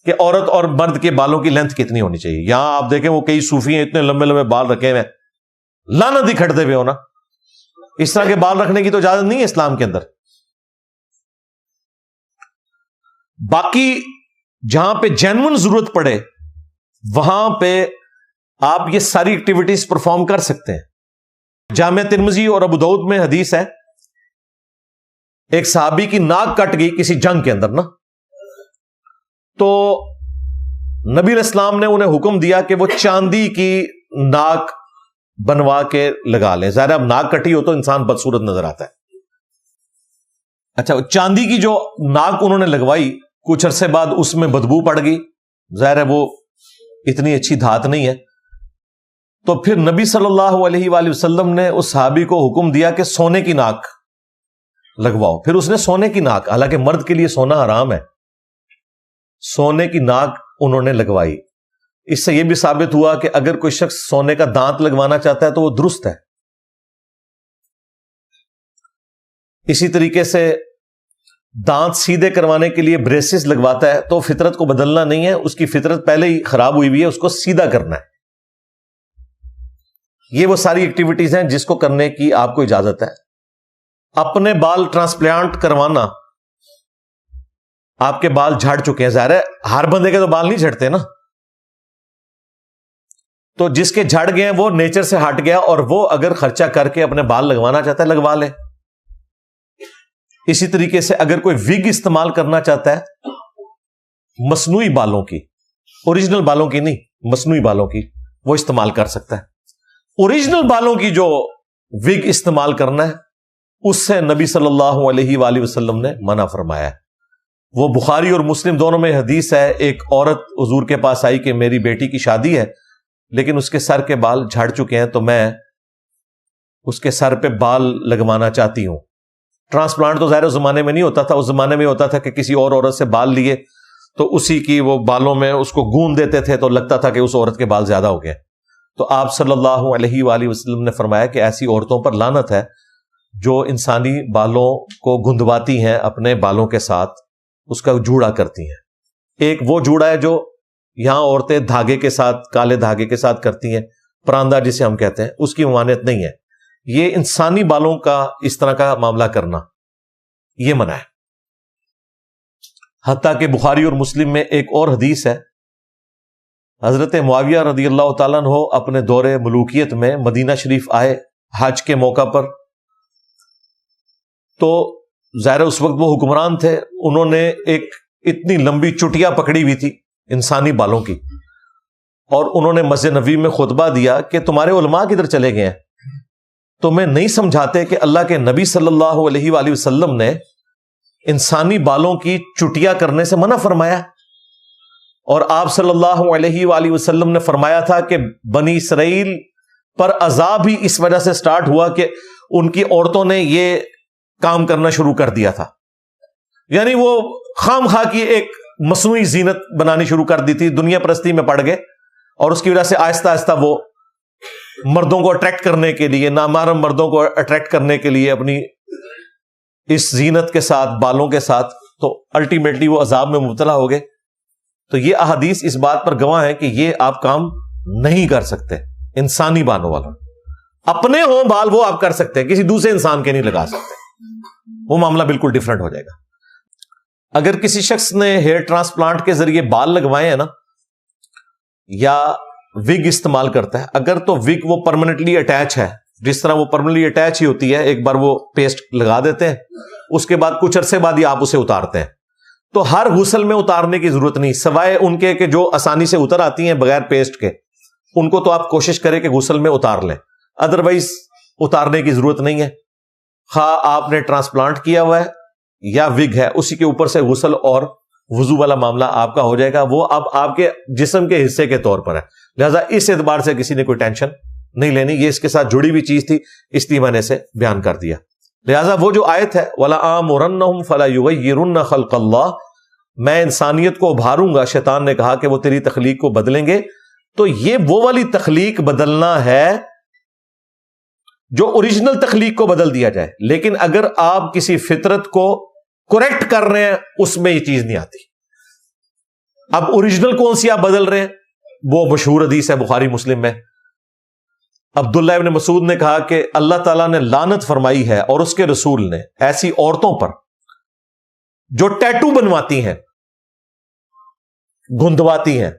کہ عورت اور مرد کے بالوں کی لینتھ کتنی ہونی چاہیے۔ یہاں آپ دیکھیں وہ کئی صوفی ہیں اتنے لمبے لمبے بال رکھے ہوئے، لعنت ہی کھٹتے ہوئے ہونا، اس طرح کے بال رکھنے کی تو اجازت نہیں ہے اسلام کے اندر۔ باقی جہاں پہ جینون ضرورت پڑے وہاں پہ آپ یہ ساری ایکٹیویٹیز پرفارم کر سکتے ہیں۔ جامع ترمذی اور ابو داؤد میں حدیث ہے، ایک صحابی کی ناک کٹ گئی کسی جنگ کے اندر نا، تو نبی علیہ السلام نے انہیں حکم دیا کہ وہ چاندی کی ناک بنوا کے لگا لیں۔ ظاہر اب ناک کٹی ہو تو انسان بدصورت نظر آتا ہے۔ اچھا، چاندی کی جو ناک انہوں نے لگوائی، کچھ عرصے بعد اس میں بدبو پڑ گئی، ظاہر ہے وہ اتنی اچھی دھات نہیں ہے، تو پھر نبی صلی اللہ علیہ وآلہ وسلم نے اس صحابی کو حکم دیا کہ سونے کی ناک لگواؤ۔ پھر اس نے سونے کی ناک، حالانکہ مرد کے لیے سونا حرام ہے، سونے کی ناک انہوں نے لگوائی۔ اس سے یہ بھی ثابت ہوا کہ اگر کوئی شخص سونے کا دانت لگوانا چاہتا ہے تو وہ درست ہے. اسی طریقے سے دانت سیدھے کروانے کے لیے بریسز لگواتا ہے تو فطرت کو بدلنا نہیں ہے, اس کی فطرت پہلے ہی خراب ہوئی ہوئی ہے, اس کو سیدھا کرنا ہے. یہ وہ ساری ایکٹیویٹیز ہیں جس کو کرنے کی آپ کو اجازت ہے. اپنے بال ٹرانسپلانٹ کروانا, آپ کے بال جھڑ چکے ہیں, ظاہر ہے ہر بندے کے تو بال نہیں جھڑتے نا, تو جس کے جھڑ گئے ہیں وہ نیچر سے ہٹ گیا, اور وہ اگر خرچہ کر کے اپنے بال لگوانا چاہتا ہے لگوا لے. اسی طریقے سے اگر کوئی وگ استعمال کرنا چاہتا ہے مصنوعی بالوں کی, اوریجنل بالوں کی نہیں, مصنوعی بالوں کی, وہ استعمال کر سکتا ہے. اوریجنل بالوں کی جو وگ استعمال کرنا ہے اس سے نبی صلی اللہ علیہ وآلہ وسلم نے منع فرمایا ہے. وہ بخاری اور مسلم دونوں میں حدیث ہے, ایک عورت حضور کے پاس آئی کہ میری بیٹی کی شادی ہے لیکن اس کے سر کے بال جھڑ چکے ہیں تو میں اس کے سر پہ بال لگوانا چاہتی ہوں. ٹرانسپلانٹ تو ظاہر اس زمانے میں نہیں ہوتا تھا, اس زمانے میں ہوتا تھا کہ کسی اور عورت سے بال لیے تو اسی کی وہ بالوں میں اس کو گون دیتے تھے تو لگتا تھا کہ اس عورت کے بال زیادہ ہو گئے. تو آپ صلی اللہ علیہ وآلہ وسلم نے فرمایا کہ ایسی عورتوں پر لعنت ہے جو انسانی بالوں کو گندواتی ہیں اپنے بالوں کے ساتھ, اس کا جوڑا کرتی ہیں. ایک وہ جوڑا ہے جو یہاں عورتیں دھاگے کے ساتھ, کالے دھاگے کے ساتھ کرتی ہیں, پراندہ جسے ہم کہتے ہیں, اس کی ممانعت نہیں ہے. یہ انسانی بالوں کا اس طرح کا معاملہ کرنا یہ منع ہے. حتیٰ کہ بخاری اور مسلم میں ایک اور حدیث ہے, حضرت معاویہ رضی اللہ تعالیٰ عنہ اپنے دور ملوکیت میں مدینہ شریف آئے حج کے موقع پر, تو ظاہر اس وقت وہ حکمران تھے, انہوں نے ایک اتنی لمبی چٹیا پکڑی ہوئی تھی انسانی بالوں کی, اور انہوں نے مسجد نبوی میں خطبہ دیا کہ تمہارے علماء کدھر چلے گئے ہیں, تمہیں نہیں سمجھاتے کہ اللہ کے نبی صلی اللہ علیہ وآلہ وسلم نے انسانی بالوں کی چٹیا کرنے سے منع فرمایا, اور آپ صلی اللہ علیہ وآلہ وسلم نے فرمایا تھا کہ بنی اسرائیل پر عذاب ہی اس وجہ سے سٹارٹ ہوا کہ ان کی عورتوں نے یہ کام کرنا شروع کر دیا تھا. یعنی وہ خام خواہ کی ایک مصنوعی زینت بنانی شروع کر دی تھی, دنیا پرستی میں پڑ گئے, اور اس کی وجہ سے آہستہ آہستہ وہ مردوں کو اٹریکٹ کرنے کے لیے, نامحرم مردوں کو اٹریکٹ کرنے کے لیے اپنی اس زینت کے ساتھ, بالوں کے ساتھ, تو الٹیمیٹلی وہ عذاب میں مبتلا ہو گئے. تو یہ احادیث اس بات پر گواہ ہے کہ یہ آپ کام نہیں کر سکتے. انسانی بالوں والا, اپنے ہوں بال وہ آپ کر سکتے ہیں, کسی دوسرے انسان کے نہیں لگا سکتے, وہ معاملہ بالکل ڈیفرنٹ ہو جائے گا. اگر کسی شخص نے ہیئر ٹرانسپلانٹ کے ذریعے بال لگوائے ہیں نا, یا وگ استعمال کرتا ہے, اگر تو وگ وہ پرماننٹلی اٹیچ ہے, جس طرح وہ پرماننٹلی اٹیچ ہی ہوتی ہے, ایک بار وہ پیسٹ لگا دیتے ہیں, اس کے بعد کچھ عرصے بعد ہی آپ اسے اتارتے ہیں, تو ہر غسل میں اتارنے کی ضرورت نہیں, سوائے ان کے کہ جو آسانی سے اتر آتی ہیں بغیر پیسٹ کے, ان کو تو آپ کوشش کریں کہ غسل میں اتار لیں, ادروائز اتارنے کی ضرورت نہیں ہے. خواہ آپ نے ٹرانسپلانٹ کیا ہوا ہے یا وگ ہے, اسی کے اوپر سے غسل اور وضو والا معاملہ آپ کا ہو جائے گا, وہ اب آپ کے جسم کے حصے کے طور پر ہے, لہذا اس اعتبار سے کسی نے کوئی ٹینشن نہیں لینی. یہ اس کے ساتھ جڑی ہوئی چیز تھی, اس لیے میں نے اسے بیان کر دیا. لہذا وہ جو آیت ہے وَلَآمُرَنَّهُمْ فَلَيُغَيِّرُنَّ خَلْقَ اللَّهِ, میں انسانیت کو ابھاروں گا, شیطان نے کہا کہ وہ تیری تخلیق کو بدلیں گے, تو یہ وہ والی تخلیق بدلنا ہے جو اوریجنل تخلیق کو بدل دیا جائے. لیکن اگر آپ کسی فطرت کو کریکٹ کر رہے ہیں, اس میں یہ چیز نہیں آتی. اب اوریجنل کون سی آپ بدل رہے ہیں, وہ مشہور حدیث ہے بخاری مسلم میں, عبداللہ ابن مسعود نے کہا کہ اللہ تعالیٰ نے لعنت فرمائی ہے اور اس کے رسول نے ایسی عورتوں پر جو ٹیٹو بنواتی ہیں, گندواتی ہیں,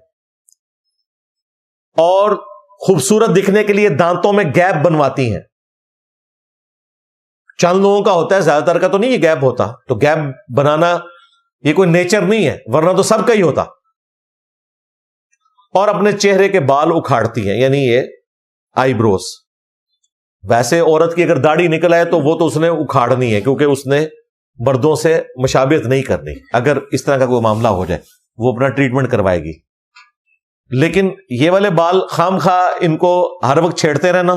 اور خوبصورت دکھنے کے لیے دانتوں میں گیپ بنواتی ہیں. چند لوگوں کا ہوتا ہے, زیادہ تر کا تو نہیں یہ گیپ ہوتا, تو گیپ بنانا یہ کوئی نیچر نہیں ہے, ورنہ تو سب کا ہی ہوتا. اور اپنے چہرے کے بال اکھاڑتی ہیں, یعنی یہ آئی بروز. ویسے عورت کی اگر داڑھی نکل آئے تو وہ تو اس نے اکھاڑنی ہے, کیونکہ اس نے مردوں سے مشابہت نہیں کرنی. اگر اس طرح کا کوئی معاملہ ہو جائے وہ اپنا ٹریٹمنٹ کروائے گی. لیکن یہ والے بال خام خواہ ان کو ہر وقت چھیڑتے رہنا,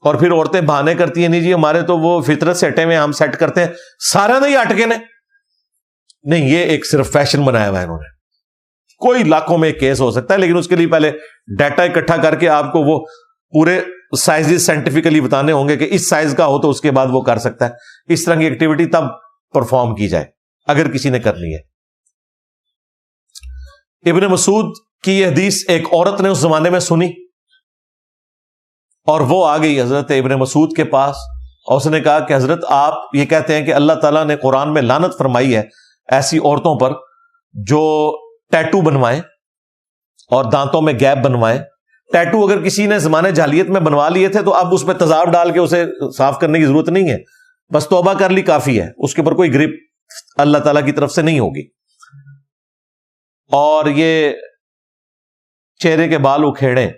اور پھر عورتیں بہانے کرتی ہیں, نہیں جی ہمارے تو وہ فطرت سے ہٹے ہوئے, ہم سیٹ کرتے ہیں, سارا نہیں اٹکے نے نہیں, یہ ایک صرف فیشن بنایا ہوا ہے انہوں نے. کوئی لاکھوں میں کیس ہو سکتا ہے، لیکن اس کے لیے پہلے ڈیٹا اکٹھا کر کے آپ کو وہ پورے سائز سائنٹیفکلی بتانے ہوں گے کہ اس سائز کا ہو تو اس کے بعد وہ کر سکتا ہے. اس طرح کی ایکٹیویٹی تب پرفارم کی جائے اگر کسی نے کرنی ہے. ابن مسعود کی یہ حدیث ایک عورت نے اس زمانے میں سنی اور وہ آ گئی حضرت ابن مسعود کے پاس اور اس نے کہا کہ حضرت آپ یہ کہتے ہیں کہ اللہ تعالیٰ نے قرآن میں لعنت فرمائی ہے ایسی عورتوں پر جو ٹیٹو بنوائیں اور دانتوں میں گیپ بنوائیں. ٹیٹو اگر کسی نے زمانے جاہلیت میں بنوا لیے تھے تو اب اس پہ تیزاب ڈال کے اسے صاف کرنے کی ضرورت نہیں ہے، بس توبہ کر لی کافی ہے، اس کے اوپر کوئی گرپ اللہ تعالیٰ کی طرف سے نہیں ہوگی. اور یہ چہرے کے بال اکھیڑیں،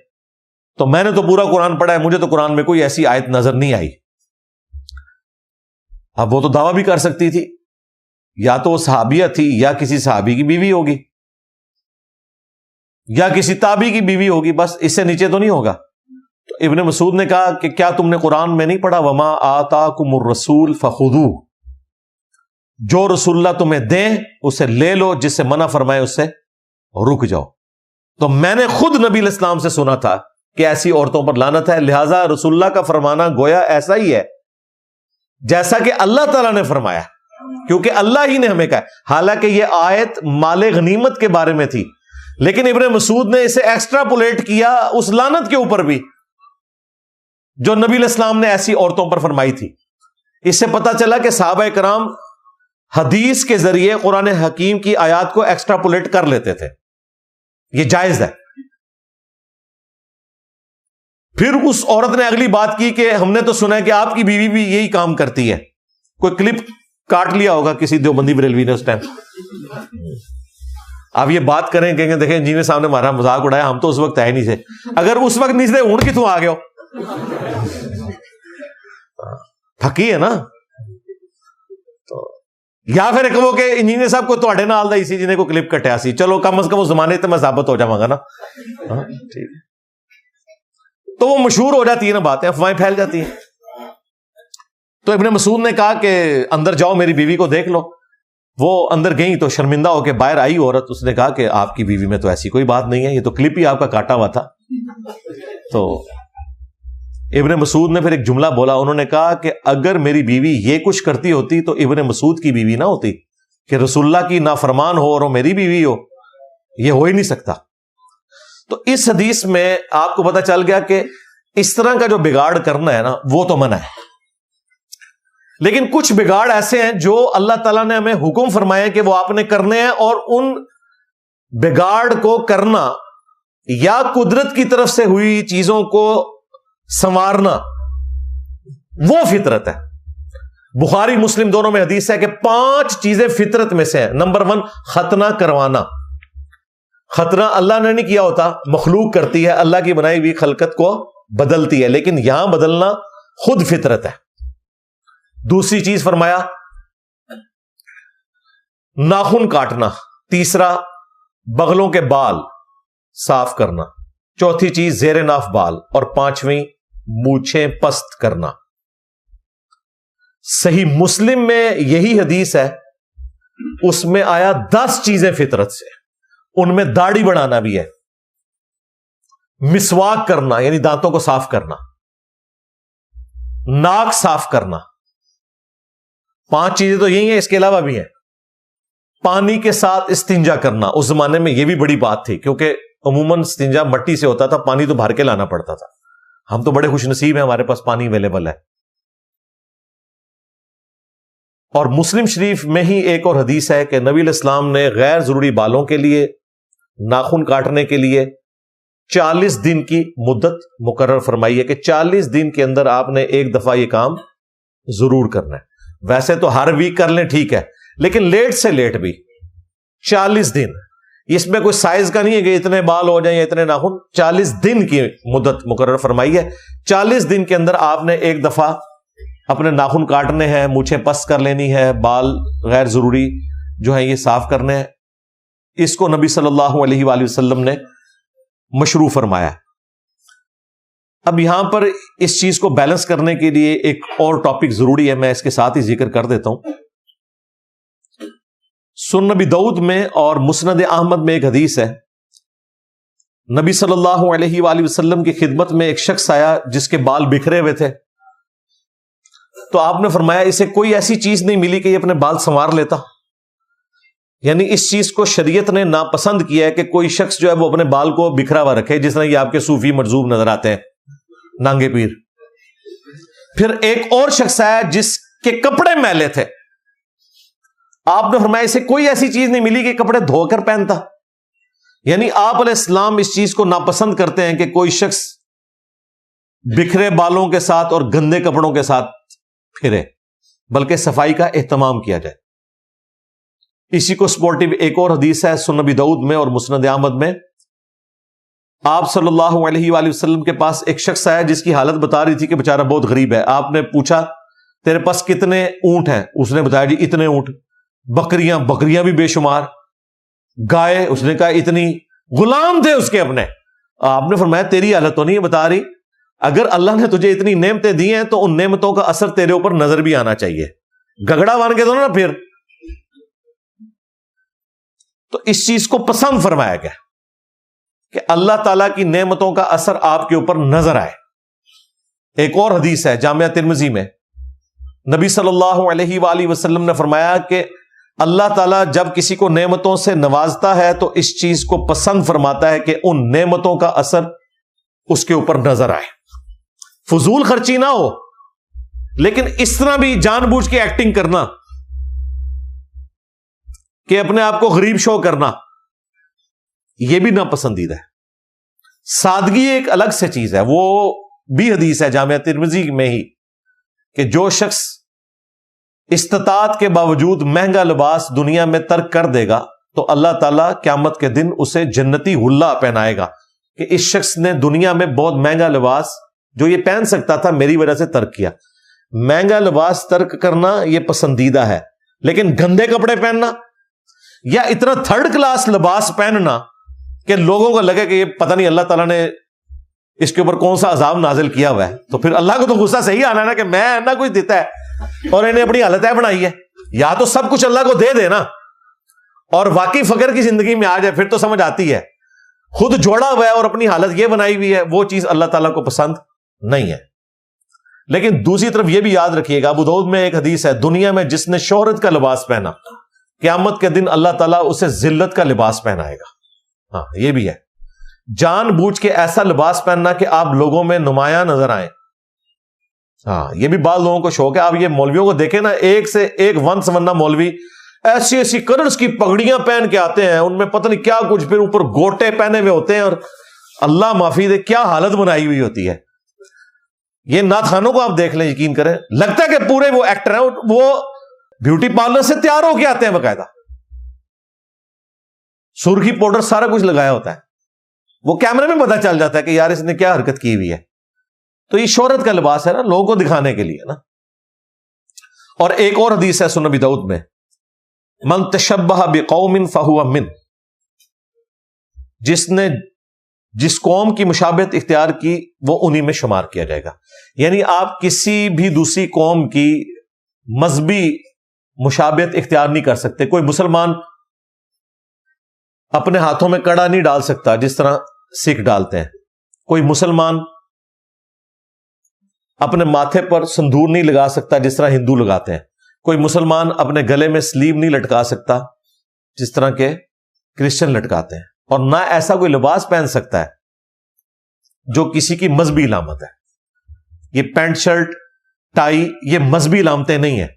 تو میں نے تو پورا قرآن پڑھا ہے، مجھے تو قرآن میں کوئی ایسی آیت نظر نہیں آئی. اب وہ تو دعویٰ بھی کر سکتی تھی، یا تو وہ صحابیہ تھی یا کسی صحابی کی بیوی ہوگی یا کسی تابعی کی بیوی ہوگی، بس اس سے نیچے تو نہیں ہوگا. تو ابن مسعود نے کہا کہ کیا تم نے قرآن میں نہیں پڑھا وما آتاکم الرسول فخذوہ، جو رسول اللہ تمہیں دیں اسے لے لو، جس سے منع فرمائے اس سے رک جاؤ. تو میں نے خود نبی علیہ السلام سے سنا تھا کہ ایسی عورتوں پر لعنت ہے، لہذا رسول اللہ کا فرمانا گویا ایسا ہی ہے جیسا کہ اللہ تعالیٰ نے فرمایا، کیونکہ اللہ ہی نے ہمیں کہا. حالانکہ یہ آیت مال غنیمت کے بارے میں تھی، لیکن ابن مسعود نے اسے ایکسٹراپولیٹ کیا اس لعنت کے اوپر بھی جو نبی علیہ السلام نے ایسی عورتوں پر فرمائی تھی. اس سے پتہ چلا کہ صحابہ کرام حدیث کے ذریعے قرآن حکیم کی آیات کو ایکسٹراپولیٹ کر لیتے تھے، یہ جائز ہے. پھر اس عورت نے اگلی بات کی کہ ہم نے تو سنا ہے کہ آپ کی بیوی بھی یہی کام کرتی ہے. کوئی کلپ کاٹ لیا ہوگا کسی دیوبندی بریلوی نے اس ٹائم. آپ یہ بات کریں کہ دیکھیں انجینئر صاحب نے ہمارا مذاق اڑایا، ہم تو اس وقت آئے نہیں تھے. اگر اس وقت نہیں تھے اونٹ کتوں آ گئے ہو، پھکی ہے نا. تو یا پھر کہو کہ انجینئر صاحب کو تواڈے نال دا اسی جنہیں کو کلپ کٹیا سی، چلو کم از کم اس زمانے تے میں ثابت ہو جاواں گا نا. ٹھیک ہے، تو وہ مشہور ہو جاتی ہے نا باتیں، افواہیں پھیل جاتی ہیں. تو ابن مسعود نے کہا کہ اندر جاؤ میری بیوی کو دیکھ لو. وہ اندر گئی تو شرمندہ ہو کے باہر آئی عورت، اس نے کہا کہ آپ کی بیوی میں تو ایسی کوئی بات نہیں ہے، یہ تو کلپ ہی آپ کا کاٹا ہوا تھا. تو ابن مسعود نے پھر ایک جملہ بولا، انہوں نے کہا کہ اگر میری بیوی یہ کچھ کرتی ہوتی تو ابن مسعود کی بیوی نہ ہوتی، کہ رسول اللہ کی نافرمان ہو اور وہ میری بیوی ہو، یہ ہو ہی نہیں سکتا. تو اس حدیث میں آپ کو پتہ چل گیا کہ اس طرح کا جو بگاڑ کرنا ہے نا وہ تو منع ہے. لیکن کچھ بگاڑ ایسے ہیں جو اللہ تعالیٰ نے ہمیں حکم فرمایا کہ وہ آپ نے کرنے ہیں، اور ان بگاڑ کو کرنا یا قدرت کی طرف سے ہوئی چیزوں کو سنوارنا وہ فطرت ہے. بخاری مسلم دونوں میں حدیث ہے کہ 5 چیزیں فطرت میں سے ہیں. نمبر 1 ختنہ کروانا. ختنہ اللہ نے نہیں کیا ہوتا، مخلوق کرتی ہے، اللہ کی بنائی ہوئی خلقت کو بدلتی ہے، لیکن یہاں بدلنا خود فطرت ہے. دوسری چیز فرمایا ناخن کاٹنا. تیسرا بغلوں کے بال صاف کرنا. چوتھی چیز زیر ناف بال. اور 5ویں مونچھیں پست کرنا. صحیح مسلم میں یہی حدیث ہے، اس میں آیا 10 چیزیں فطرت سے. ان میں داڑھی بڑھانا بھی ہے، مسواک کرنا یعنی دانتوں کو صاف کرنا، ناک صاف کرنا. 5 چیزیں تو یہی ہیں، اس کے علاوہ بھی ہیں. پانی کے ساتھ استنجا کرنا. اس زمانے میں یہ بھی بڑی بات تھی کیونکہ عموماً استنجا مٹی سے ہوتا تھا، پانی تو بھر کے لانا پڑتا تھا. ہم تو بڑے خوش نصیب ہیں، ہمارے پاس پانی اویلیبل ہے. اور مسلم شریف میں ہی ایک اور حدیث ہے کہ نبی علیہ السلام نے غیر ضروری بالوں کے لیے، ناخن کاٹنے کے لیے 40 دن کی مدت مقرر فرمائی ہے کہ 40 دن کے اندر آپ نے ایک دفعہ یہ کام ضرور کرنا ہے. ویسے تو ہر ویک کر لیں ٹھیک ہے، لیکن لیٹ سے لیٹ بھی 40 دن. اس میں کوئی سائز کا نہیں ہے کہ اتنے بال ہو جائیں یا اتنے ناخن. 40 دن کی مدت مقرر فرمائی ہے. 40 دن کے اندر آپ نے ایک دفعہ اپنے ناخن کاٹنے ہیں، مونچھیں پست کر لینی ہے، بال غیر ضروری جو ہیں یہ صاف کرنے ہیں. اس کو نبی صلی اللہ علیہ وآلہ وسلم نے مشروع فرمایا. اب یہاں پر اس چیز کو بیلنس کرنے کے لیے ایک اور ٹاپک ضروری ہے، میں اس کے ساتھ ہی ذکر کر دیتا ہوں. سنن نبی داؤد میں اور مسند احمد میں ایک حدیث ہے، نبی صلی اللہ علیہ وآلہ وسلم کی خدمت میں ایک شخص آیا جس کے بال بکھرے ہوئے تھے، تو آپ نے فرمایا اسے کوئی ایسی چیز نہیں ملی کہ یہ اپنے بال سنوار لیتا، یعنی اس چیز کو شریعت نے ناپسند کیا ہے کہ کوئی شخص جو ہے وہ اپنے بال کو بکھرا ہوا رکھے، جس طرح یہ آپ کے صوفی مرزوب نظر آتے ہیں نانگے پیر۔ پھر ایک اور شخص آیا جس کے کپڑے میلے تھے، آپ نے فرمایا اسے کوئی ایسی چیز نہیں ملی کہ کپڑے دھو کر پہنتا، یعنی آپ علیہ السلام اس چیز کو ناپسند کرتے ہیں کہ کوئی شخص بکھرے بالوں کے ساتھ اور گندے کپڑوں کے ساتھ پھرے، بلکہ صفائی کا اہتمام کیا جائے۔ اسی کو سپورٹیو ایک اور حدیث ہے سنن نبی داؤد میں اور مسند احمد میں، آپ صلی اللہ علیہ وآلہ وسلم کے پاس ایک شخص آیا جس کی حالت بتا رہی تھی کہ بیچارہ بہت غریب ہے۔ آپ نے پوچھا تیرے پاس کتنے اونٹ ہیں؟ اس نے بتایا جی اتنے اونٹ۔ بکریاں بھی بے شمار، گائے اس نے کہا اتنی، غلام تھے اس کے اپنے۔ آپ نے فرمایا تیری حالت تو نہیں بتا رہی، اگر اللہ نے تجھے اتنی نعمتیں دی ہیں تو ان نعمتوں کا اثر تیرے اوپر نظر بھی آنا چاہیے، گگڑا بن کے تو نا پھر۔ تو اس چیز کو پسند فرمایا گیا کہ اللہ تعالیٰ کی نعمتوں کا اثر آپ کے اوپر نظر آئے۔ ایک اور حدیث ہے جامعہ ترمذی میں، نبی صلی اللہ علیہ وآلہ وسلم نے فرمایا کہ اللہ تعالیٰ جب کسی کو نعمتوں سے نوازتا ہے تو اس چیز کو پسند فرماتا ہے کہ ان نعمتوں کا اثر اس کے اوپر نظر آئے، فضول خرچی نہ ہو، لیکن اس طرح بھی جان بوجھ کے ایکٹنگ کرنا کہ اپنے آپ کو غریب شو کرنا، یہ بھی ناپسندیدہ ہے۔ سادگی ایک الگ سے چیز ہے، وہ بھی حدیث ہے جامعہ ترمذی میں ہی کہ جو شخص استطاعت کے باوجود مہنگا لباس دنیا میں ترک کر دے گا تو اللہ تعالیٰ قیامت کے دن اسے جنتی حلہ پہنائے گا کہ اس شخص نے دنیا میں بہت مہنگا لباس جو یہ پہن سکتا تھا میری وجہ سے ترک کیا۔ مہنگا لباس ترک کرنا یہ پسندیدہ ہے، لیکن گندے کپڑے پہننا یا اتنا تھرڈ کلاس لباس پہننا کہ لوگوں کو لگے کہ یہ پتہ نہیں اللہ تعالیٰ نے اس کے اوپر کون سا عذاب نازل کیا ہوا ہے، تو پھر اللہ کو تو غصہ صحیح آنا ہے نا کہ میں نہ کچھ دیتا ہے اور انہیں اپنی حالتیں بنائی ہے۔ یا تو سب کچھ اللہ کو دے دے نا اور واقعی فقر کی زندگی میں آ جائے، پھر تو سمجھ آتی ہے۔ خود جوڑا ہوا ہے اور اپنی حالت یہ بنائی ہوئی ہے، وہ چیز اللہ تعالیٰ کو پسند نہیں ہے۔ لیکن دوسری طرف یہ بھی یاد رکھیے گا، ابو داؤد میں ایک حدیث ہے، دنیا میں جس نے شہرت کا لباس پہنا قیامت کے دن اللہ تعالیٰ اسے ذلت کا لباس پہنائے گا۔ ہاں یہ بھی ہے، جان بوجھ کے ایسا لباس پہننا کہ آپ لوگوں میں نمایاں نظر آئیں۔ ہاں یہ بھی بعض لوگوں کو شوق ہے، آپ یہ مولویوں کو دیکھیں نا، ایک سے ایک ون سمنا مولوی ایسی ایسی کلرز کی پگڑیاں پہن کے آتے ہیں، ان میں پتہ نہیں کیا کچھ، پھر اوپر گوٹے پہنے ہوئے ہوتے ہیں اور اللہ معافی دے کیا حالت بنائی ہوئی ہوتی ہے۔ یہ نعت خانوں کو آپ دیکھ لیں، یقین کریں لگتا ہے کہ پورے وہ ایکٹر ہیں، وہ بیوٹی پارلر سے تیار ہو کے آتے ہیں باقاعدہ، سرخی پاؤڈر سارا کچھ لگایا ہوتا ہے، وہ کیمرے میں پتہ چل جاتا ہے کہ یار اس نے کیا حرکت کی ہوئی ہے۔ تو یہ شہرت کا لباس ہے نا، لوگوں کو دکھانے کے لیے نا۔ اور ایک اور حدیث ہے سنن نبی داؤد میں، من تشبہ بقوم فہو من، جس نے جس قوم کی مشابہت اختیار کی وہ انہی میں شمار کیا جائے گا۔ یعنی آپ کسی بھی دوسری قوم کی مذہبی مشابہت اختیار نہیں کر سکتے۔ کوئی مسلمان اپنے ہاتھوں میں کڑا نہیں ڈال سکتا جس طرح سکھ ڈالتے ہیں، کوئی مسلمان اپنے ماتھے پر سندور نہیں لگا سکتا جس طرح ہندو لگاتے ہیں، کوئی مسلمان اپنے گلے میں سلیو نہیں لٹکا سکتا جس طرح کے کرسچن لٹکاتے ہیں، اور نہ ایسا کوئی لباس پہن سکتا ہے جو کسی کی مذہبی علامت ہے۔ یہ پینٹ شرٹ ٹائی یہ مذہبی علامتیں نہیں ہیں،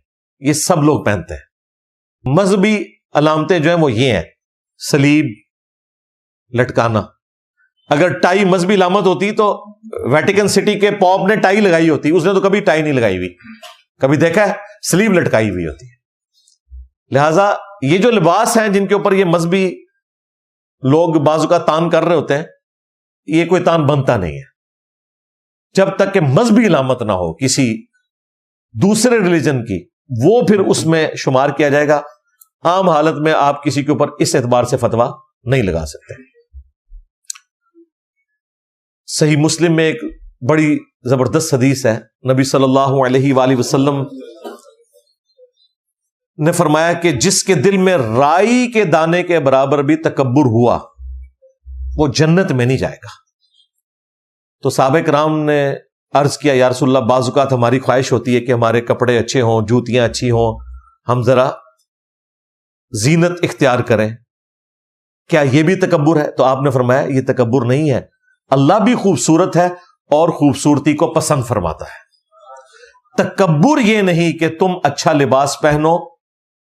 یہ سب لوگ پہنتے ہیں۔ مذہبی علامتیں جو ہیں وہ یہ ہیں، سلیب لٹکانا۔ اگر ٹائی مذہبی علامت ہوتی تو ویٹیکن سٹی کے پوپ نے ٹائی لگائی ہوتی، اس نے تو کبھی ٹائی نہیں لگائی ہوئی، کبھی دیکھا ہے سلیو لٹکائی ہوئی ہوتی ہے۔ لہذا یہ جو لباس ہیں جن کے اوپر یہ مذہبی لوگ بازو کا تان کر رہے ہوتے ہیں، یہ کوئی تان بنتا نہیں ہے جب تک کہ مذہبی علامت نہ ہو کسی دوسرے ریلیجن کی، وہ پھر اس میں شمار کیا جائے گا۔ عام حالت میں آپ کسی کے اوپر اس اعتبار سے فتویٰ نہیں لگا سکتے۔ صحیح مسلم میں ایک بڑی زبردست حدیث ہے، نبی صلی اللہ علیہ وآلہ وسلم نے فرمایا کہ جس کے دل میں رائی کے دانے کے برابر بھی تکبر ہوا وہ جنت میں نہیں جائے گا. تو صحابہ کرام نے عرض کیا یا رسول اللہ بعض اوقات ہماری خواہش ہوتی ہے کہ ہمارے کپڑے اچھے ہوں، جوتیاں اچھی ہوں، ہم ذرا زینت اختیار کریں، کیا یہ بھی تکبر ہے؟ تو آپ نے فرمایا یہ تکبر نہیں ہے، اللہ بھی خوبصورت ہے اور خوبصورتی کو پسند فرماتا ہے. تکبر یہ نہیں کہ تم اچھا لباس پہنو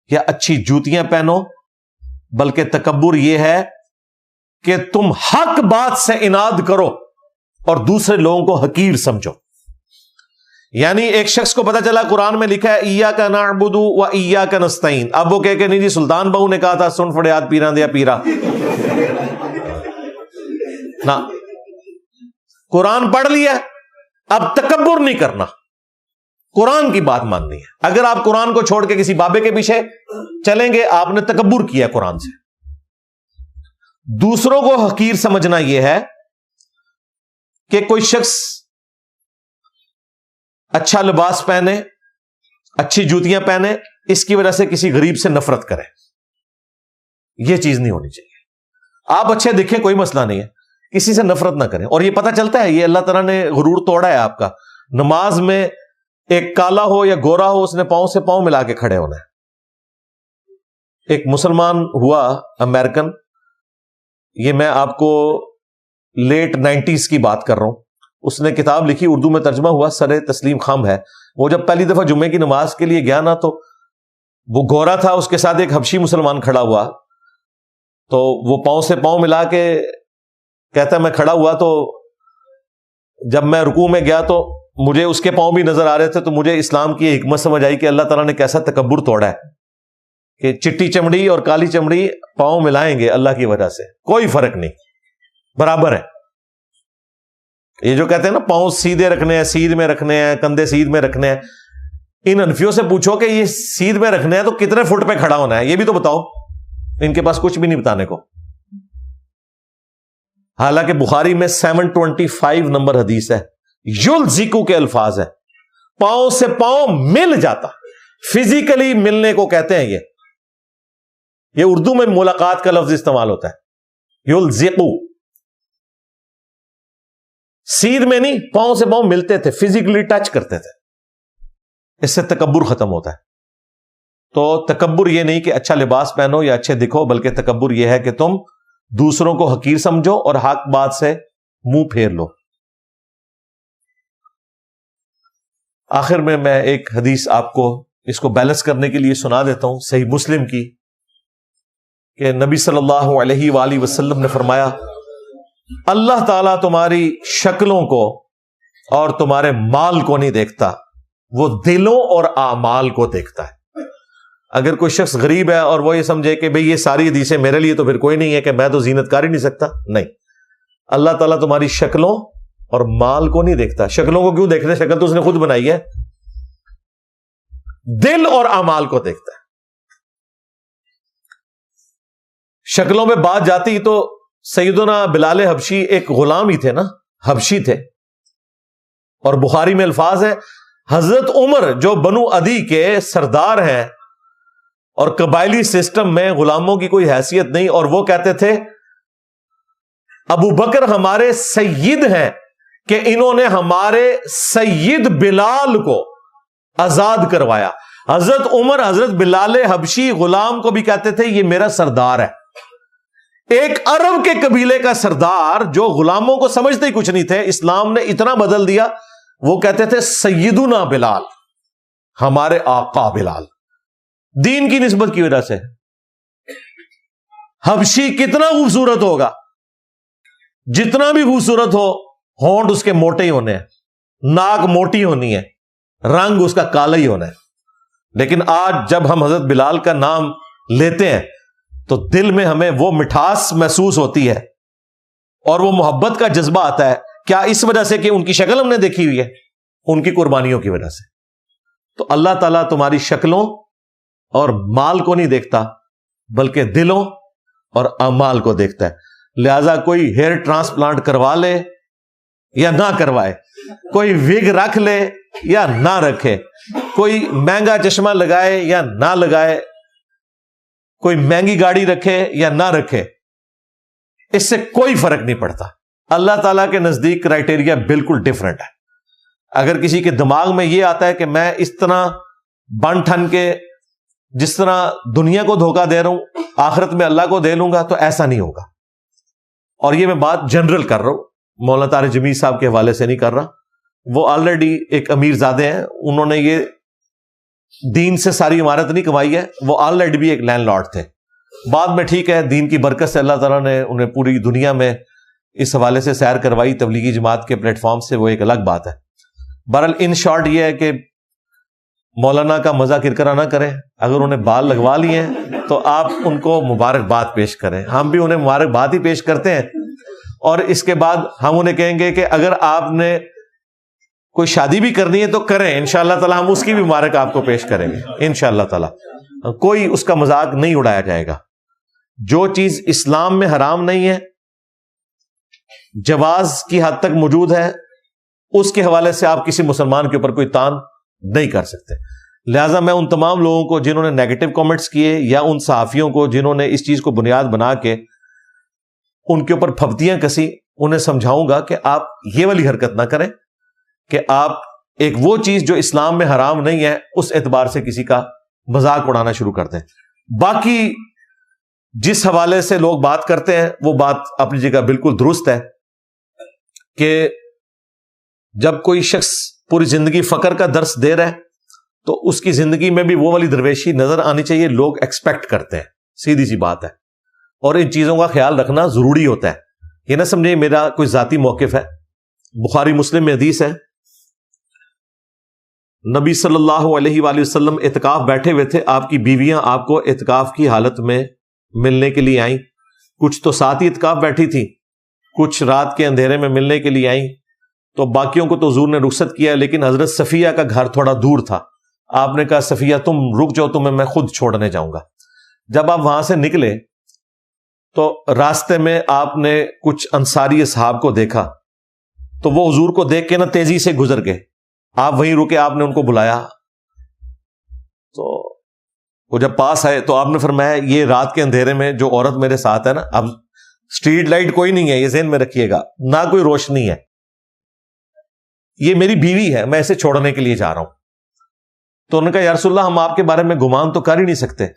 یا اچھی جوتیاں پہنو، بلکہ تکبر یہ ہے کہ تم حق بات سے اناد کرو اور دوسرے لوگوں کو حقیر سمجھو. یعنی ایک شخص کو پتا چلا قرآن میں لکھا ہے ایاک نعبد و ایاک نستعین، اب وہ کہ نہیں جی سلطان بہو نے کہا تھا سن فڑیات پیران دیا پیرا. نہ، قرآن پڑھ لیا اب تکبر نہیں کرنا، قرآن کی بات ماننی ہے. اگر آپ قرآن کو چھوڑ کے کسی بابے کے پیچھے چلیں گے آپ نے تکبر کیا قرآن سے. دوسروں کو حقیر سمجھنا یہ ہے کہ کوئی شخص اچھا لباس پہنے، اچھی جوتیاں پہنے، اس کی وجہ سے کسی غریب سے نفرت کرے. یہ چیز نہیں ہونی چاہیے. آپ اچھے دکھیں کوئی مسئلہ نہیں ہے، کسی سے نفرت نہ کریں. اور یہ پتہ چلتا ہے یہ اللہ تعالیٰ نے غرور توڑا ہے آپ کا. نماز میں ایک کالا ہو یا گورا ہو، اس نے پاؤں سے پاؤں ملا کے کھڑے ہونا ہے. ایک مسلمان ہوا امریکن، یہ میں آپ کو لیٹ 90s کی بات کر رہا ہوں، اس نے کتاب لکھی، اردو میں ترجمہ ہوا، سر تسلیم خام ہے. وہ جب پہلی دفعہ جمعے کی نماز کے لیے گیا نا تو وہ گورا تھا، اس کے ساتھ ایک حبشی مسلمان کھڑا ہوا، تو وہ پاؤں سے پاؤں ملا کے کہتا میں کھڑا ہوا، تو جب میں رکوع میں گیا تو مجھے اس کے پاؤں بھی نظر آ رہے تھے. تو مجھے اسلام کی حکمت سمجھ آئی کہ اللہ تعالیٰ نے کیسا تکبر توڑا ہے کہ چٹی چمڑی اور کالی چمڑی پاؤں ملائیں گے اللہ کی وجہ سے، کوئی فرق نہیں، برابر ہے. یہ جو کہتے ہیں نا پاؤں سیدھے رکھنے ہیں، سیدھ میں رکھنے ہیں، کندھے سیدھ میں رکھنے ہیں، ان انفیوں سے پوچھو کہ یہ سیدھ میں رکھنے ہیں تو کتنے فٹ پہ کھڑا ہونا ہے، یہ بھی تو بتاؤ. ان کے پاس کچھ بھی نہیں بتانے کو. حالانکہ بخاری میں 725 نمبر حدیث ہے، یلزقو کے الفاظ ہے، پاؤں سے پاؤں مل جاتا، فزیکلی ملنے کو کہتے ہیں. یہ اردو میں ملاقات کا لفظ استعمال ہوتا ہے، یلزقو. سیدھ میں نہیں، پاؤں سے پاؤں ملتے تھے، فزیکلی ٹچ کرتے تھے. اس سے تکبر ختم ہوتا ہے. تو تکبر یہ نہیں کہ اچھا لباس پہنو یا اچھے دکھو، بلکہ تکبر یہ ہے کہ تم دوسروں کو حقیر سمجھو اور حق بات سے منہ پھیر لو. آخر میں ایک حدیث آپ کو اس کو بیلنس کرنے کے لیے سنا دیتا ہوں، صحیح مسلم کی، کہ نبی صلی اللہ علیہ وآلہ وسلم نے فرمایا اللہ تعالیٰ تمہاری شکلوں کو اور تمہارے مال کو نہیں دیکھتا، وہ دلوں اور اعمال کو دیکھتا ہے. اگر کوئی شخص غریب ہے اور وہ یہ سمجھے کہ بھئی یہ ساری حدیثیں میرے لیے تو پھر کوئی نہیں ہے کہ میں تو زینت کر ہی نہیں سکتا، نہیں، اللہ تعالیٰ تمہاری شکلوں اور مال کو نہیں دیکھتا. شکلوں کو کیوں دیکھتے؟ شکل تو اس نے خود بنائی ہے. دل اور اعمال کو دیکھتا ہے. شکلوں میں بات جاتی تو سیدنا بلال حبشی ایک غلام ہی تھے نا، حبشی تھے. اور بخاری میں الفاظ ہے حضرت عمر جو بنو عدی کے سردار ہیں اور قبائلی سسٹم میں غلاموں کی کوئی حیثیت نہیں، اور وہ کہتے تھے ابو بکر ہمارے سید ہیں کہ انہوں نے ہمارے سید بلال کو آزاد کروایا. حضرت عمر حضرت بلال حبشی غلام کو بھی کہتے تھے یہ میرا سردار ہے. ایک عرب کے قبیلے کا سردار جو غلاموں کو سمجھتے ہی کچھ نہیں تھے، اسلام نے اتنا بدل دیا، وہ کہتے تھے سیدنا بلال، ہمارے آقا بلال، دین کی نسبت کی وجہ سے. حبشی کتنا خوبصورت ہوگا، جتنا بھی خوبصورت ہو، ہونٹ اس کے موٹے ہی ہونے ہیں، ناک موٹی ہونی ہے، رنگ اس کا کالا ہی ہونا ہے. لیکن آج جب ہم حضرت بلال کا نام لیتے ہیں تو دل میں ہمیں وہ مٹھاس محسوس ہوتی ہے اور وہ محبت کا جذبہ آتا ہے. کیا اس وجہ سے کہ ان کی شکل ہم نے دیکھی ہوئی ہے؟ ان کی قربانیوں کی وجہ سے. تو اللہ تعالیٰ تمہاری شکلوں اور مال کو نہیں دیکھتا بلکہ دلوں اور اعمال کو دیکھتا ہے. لہذا کوئی ہیئر ٹرانسپلانٹ کروا لے یا نہ کروائے، کوئی وگ رکھ لے یا نہ رکھے، کوئی مہنگا چشمہ لگائے یا نہ لگائے، کوئی مہنگی گاڑی رکھے یا نہ رکھے، اس سے کوئی فرق نہیں پڑتا. اللہ تعالیٰ کے نزدیک کرائٹیریا بالکل ڈفرنٹ ہے. اگر کسی کے دماغ میں یہ آتا ہے کہ میں اس طرح بن ٹھن کے جس طرح دنیا کو دھوکہ دے رہا ہوں آخرت میں اللہ کو دے لوں گا، تو ایسا نہیں ہوگا. اور یہ میں بات جنرل کر رہا ہوں، مولانا طارق جمیل صاحب کے حوالے سے نہیں کر رہا. وہ آلریڈی ایک امیر زادے ہیں، انہوں نے یہ دین سے ساری عمارت نہیں کمائی ہے، وہ آلریڈی بھی ایک لینڈ لارڈ تھے. بعد میں ٹھیک ہے، دین کی برکت سے اللہ تعالیٰ نے انہیں پوری دنیا میں اس حوالے سے سیر کروائی تبلیغی جماعت کے پلیٹ فارم سے، وہ ایک الگ بات ہے. بہرحال ان شارٹ یہ ہے کہ مولانا کا مزہ کرکرا نہ کریں. اگر انہیں بال لگوا لیے ہیں تو آپ ان کو مبارکباد پیش کریں. ہم بھی انہیں مبارکباد ہی پیش کرتے ہیں، اور اس کے بعد ہم انہیں کہیں گے کہ اگر آپ نے کوئی شادی بھی کرنی ہے تو کریں، انشاءاللہ تعالی ہم اس کی بھی مبارک آپ کو پیش کریں گے انشاءاللہ تعالی. کوئی اس کا مذاق نہیں اڑایا جائے گا. جو چیز اسلام میں حرام نہیں ہے، جواز کی حد تک موجود ہے، اس کے حوالے سے آپ کسی مسلمان کے اوپر کوئی تان نہیں کر سکتے. لہٰذا میں ان تمام لوگوں کو جنہوں نے نیگیٹو کامنٹس کیے، یا ان صحافیوں کو جنہوں نے اس چیز کو بنیاد بنا کے ان کے اوپر پھپتیاں کسی، انہیں سمجھاؤں گا کہ آپ یہ والی حرکت نہ کریں کہ آپ ایک وہ چیز جو اسلام میں حرام نہیں ہے اس اعتبار سے کسی کا مذاق اڑانا شروع کر دیں. باقی جس حوالے سے لوگ بات کرتے ہیں وہ بات اپنی جگہ بالکل درست ہے کہ جب کوئی شخص پوری زندگی فقر کا درس دے رہا ہے تو اس کی زندگی میں بھی وہ والی درویشی نظر آنی چاہیے. لوگ ایکسپیکٹ کرتے ہیں، سیدھی سی بات ہے، اور ان چیزوں کا خیال رکھنا ضروری ہوتا ہے. یہ نہ سمجھے میرا کوئی ذاتی موقف ہے. بخاری مسلم میں حدیث ہے، نبی صلی اللہ علیہ وآلہ وسلم اعتکاف بیٹھے ہوئے تھے، آپ کی بیویاں آپ کو اعتکاف کی حالت میں ملنے کے لیے آئیں. کچھ تو ساتھ ہی اعتکاف بیٹھی تھی، کچھ رات کے اندھیرے میں ملنے کے لیے آئیں. تو باقیوں کو تو حضور نے رخصت کیا، لیکن حضرت صفیہ کا گھر تھوڑا دور تھا. آپ نے کہا صفیہ تم رک جاؤ، تمہیں میں خود چھوڑنے جاؤں گا. جب آپ وہاں سے نکلے تو راستے میں آپ نے کچھ انصاری اصحاب کو دیکھا، تو وہ حضور کو دیکھ کے نا تیزی سے گزر گئے. آپ وہیں رکے، آپ نے ان کو بلایا. تو وہ جب پاس آئے تو آپ نے فرمایا یہ رات کے اندھیرے میں جو عورت میرے ساتھ ہے نا، اب اسٹریٹ لائٹ کوئی نہیں ہے، یہ ذہن میں رکھیے گا، نہ کوئی روشنی ہے، یہ میری بیوی ہے، میں اسے چھوڑنے کے لیے جا رہا ہوں. تو انہوں نے کہا یا رسول اللہ ہم آپ کے بارے میں گمان تو کر ہی نہیں سکتے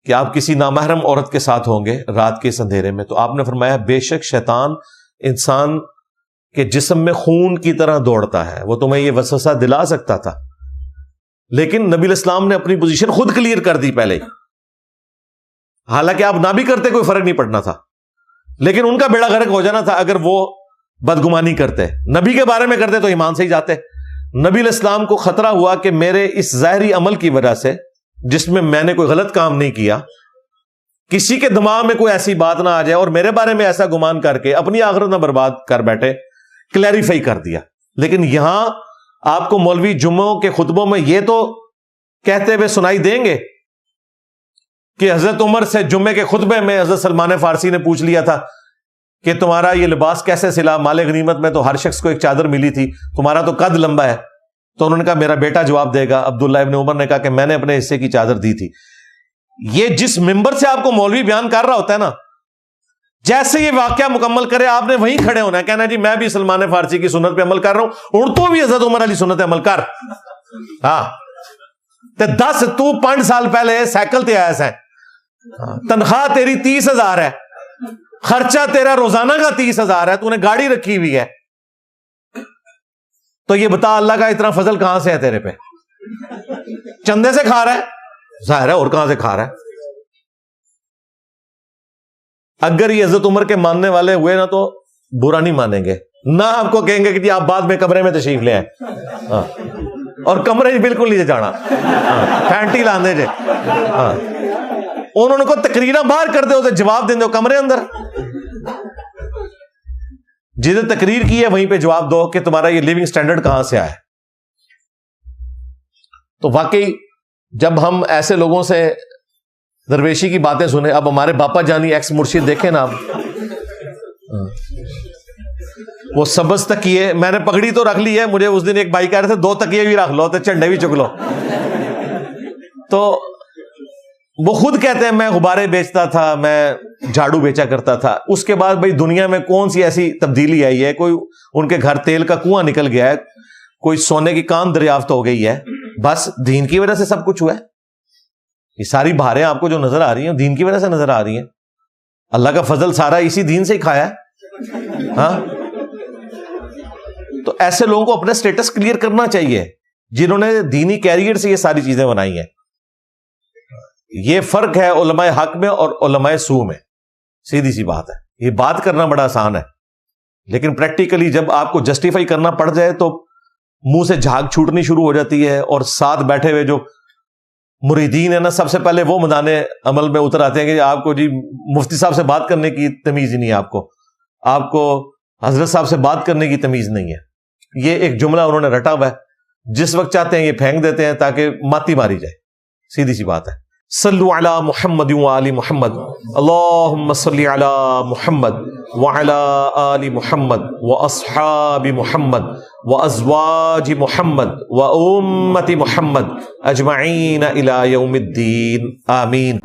کہ آپ کسی نامحرم عورت کے ساتھ ہوں گے رات کے اس اندھیرے میں. تو آپ نے فرمایا بے شک شیطان انسان کے جسم میں خون کی طرح دوڑتا ہے، وہ تمہیں یہ وسوسہ دلا سکتا تھا، لیکن نبی الاسلام نے اپنی پوزیشن خود کلیئر کر دی پہلے. حالانکہ آپ نہ بھی کرتے کوئی فرق نہیں پڑنا تھا، لیکن ان کا بیڑا غرق ہو جانا تھا اگر وہ بدگمانی کرتے. نبی کے بارے میں کرتے تو ایمان سے ہی جاتے. نبی علیہ السلام کو خطرہ ہوا کہ میرے اس ظاہری عمل کی وجہ سے، جس میں میں نے کوئی غلط کام نہیں کیا، کسی کے دماغ میں کوئی ایسی بات نہ آ جائے اور میرے بارے میں ایسا گمان کر کے اپنی آخرت نہ برباد کر بیٹھے. کلیریفائی کر دیا. لیکن یہاں آپ کو مولوی جمعوں کے خطبوں میں یہ تو کہتے ہوئے سنائی دیں گے کہ حضرت عمر سے جمعے کے خطبے میں حضرت سلمان فارسی نے پوچھ لیا تھا کہ تمہارا یہ لباس کیسے سلا، مال غنیمت میں تو ہر شخص کو ایک چادر ملی تھی، تمہارا تو قد لمبا ہے. تو انہوں نے کہا میرا بیٹا جواب دے گا. عبداللہ ابن عمر نے کہا کہ میں نے اپنے حصے کی چادر دی تھی. یہ جس ممبر سے آپ کو مولوی بیان کر رہا ہوتا ہے نا، جیسے یہ واقعہ مکمل کرے آپ نے وہیں کھڑے ہونا ہے، کہنا جی میں بھی سلمان فارسی کی سنت پہ عمل کر رہا ہوں، اور تو بھی حضرت عمر علی سنت پہ عمل کر. ہاں تے 10 تو 5 سال پہلے سائیکل تے آیا سا، تنخواہ تیری 30,000 ہے، خرچہ تیرا روزانہ کا 30,000 ہے، تو نے گاڑی رکھی ہوئی ہے. تو یہ بتا اللہ کا اتنا فضل کہاں سے ہے تیرے پہ؟ چندے سے کھا رہا ہے ظاہر ہے، اور کہاں سے کھا رہا ہے؟ اگر یہ حضرت عمر کے ماننے والے ہوئے نا تو برا نہیں مانیں گے، نہ آپ کو کہیں گے کہ جی آپ بعد میں کمرے میں تشریف لے آئیں. ہاں اور کمرے بالکل نہیں جانا، پینٹی لاندے جے. ہاں انہوں کو تقریراں باہر کر دے جواب دیں دو کمرے اندر. جدھر تقریر کی ہے وہیں پہ جواب دو کہ تمہارا یہ لیونگ سٹینڈرڈ کہاں سے آیا. تو واقعی جب ہم ایسے لوگوں سے درویشی کی باتیں سنیں، اب ہمارے باپا جانی ایکس مرشد دیکھیں نا آپ، وہ سبز تکیے میں نے پگڑی تو رکھ لی ہے, مجھے اس دن ایک بھائی کہہ رہے تھے 2 تکیے بھی رکھ لو تو چنڈے بھی چک لو. تو وہ خود کہتے ہیں میں غبارے بیچتا تھا, میں جھاڑو بیچا کرتا تھا. اس کے بعد بھائی دنیا میں کون سی ایسی تبدیلی آئی ہے؟ کوئی ان کے گھر تیل کا کنواں نکل گیا ہے, کوئی سونے کی کان دریافت ہو گئی ہے, بس دین کی وجہ سے سب کچھ ہوا ہے. یہ ساری بہاریں آپ کو جو نظر آ رہی ہیں دین کی وجہ سے نظر آ رہی ہیں. اللہ کا فضل سارا اسی دین سے ہی کھایا ہے. ہاں, تو ایسے لوگوں کو اپنا سٹیٹس کلیئر کرنا چاہیے جنہوں نے دینی کیریئر سے یہ ساری چیزیں بنائی ہیں. یہ فرق ہے علماء حق میں اور علماء سو میں. سیدھی سی بات ہے. یہ بات کرنا بڑا آسان ہے, لیکن پریکٹیکلی جب آپ کو جسٹیفائی کرنا پڑ جائے تو منہ سے جھاگ چھوٹنی شروع ہو جاتی ہے. اور ساتھ بیٹھے ہوئے جو مریدین ہیں نا, سب سے پہلے وہ میدان عمل میں اتر آتے ہیں کہ آپ کو جی مفتی صاحب سے بات کرنے کی تمیز ہی نہیں ہے, آپ کو حضرت صاحب سے بات کرنے کی تمیز نہیں ہے. یہ ایک جملہ انہوں نے رٹا ہوا ہے, جس وقت چاہتے ہیں یہ پھینک دیتے ہیں تاکہ ماتی ماری جائے. سیدھی سی بات ہے. صلو علی محمد وآل محمد, اللہم صلی علی محمد وعلی آل محمد واصحاب محمد وازواج محمد وامت محمد اجمعین الی یوم الدین, آمین.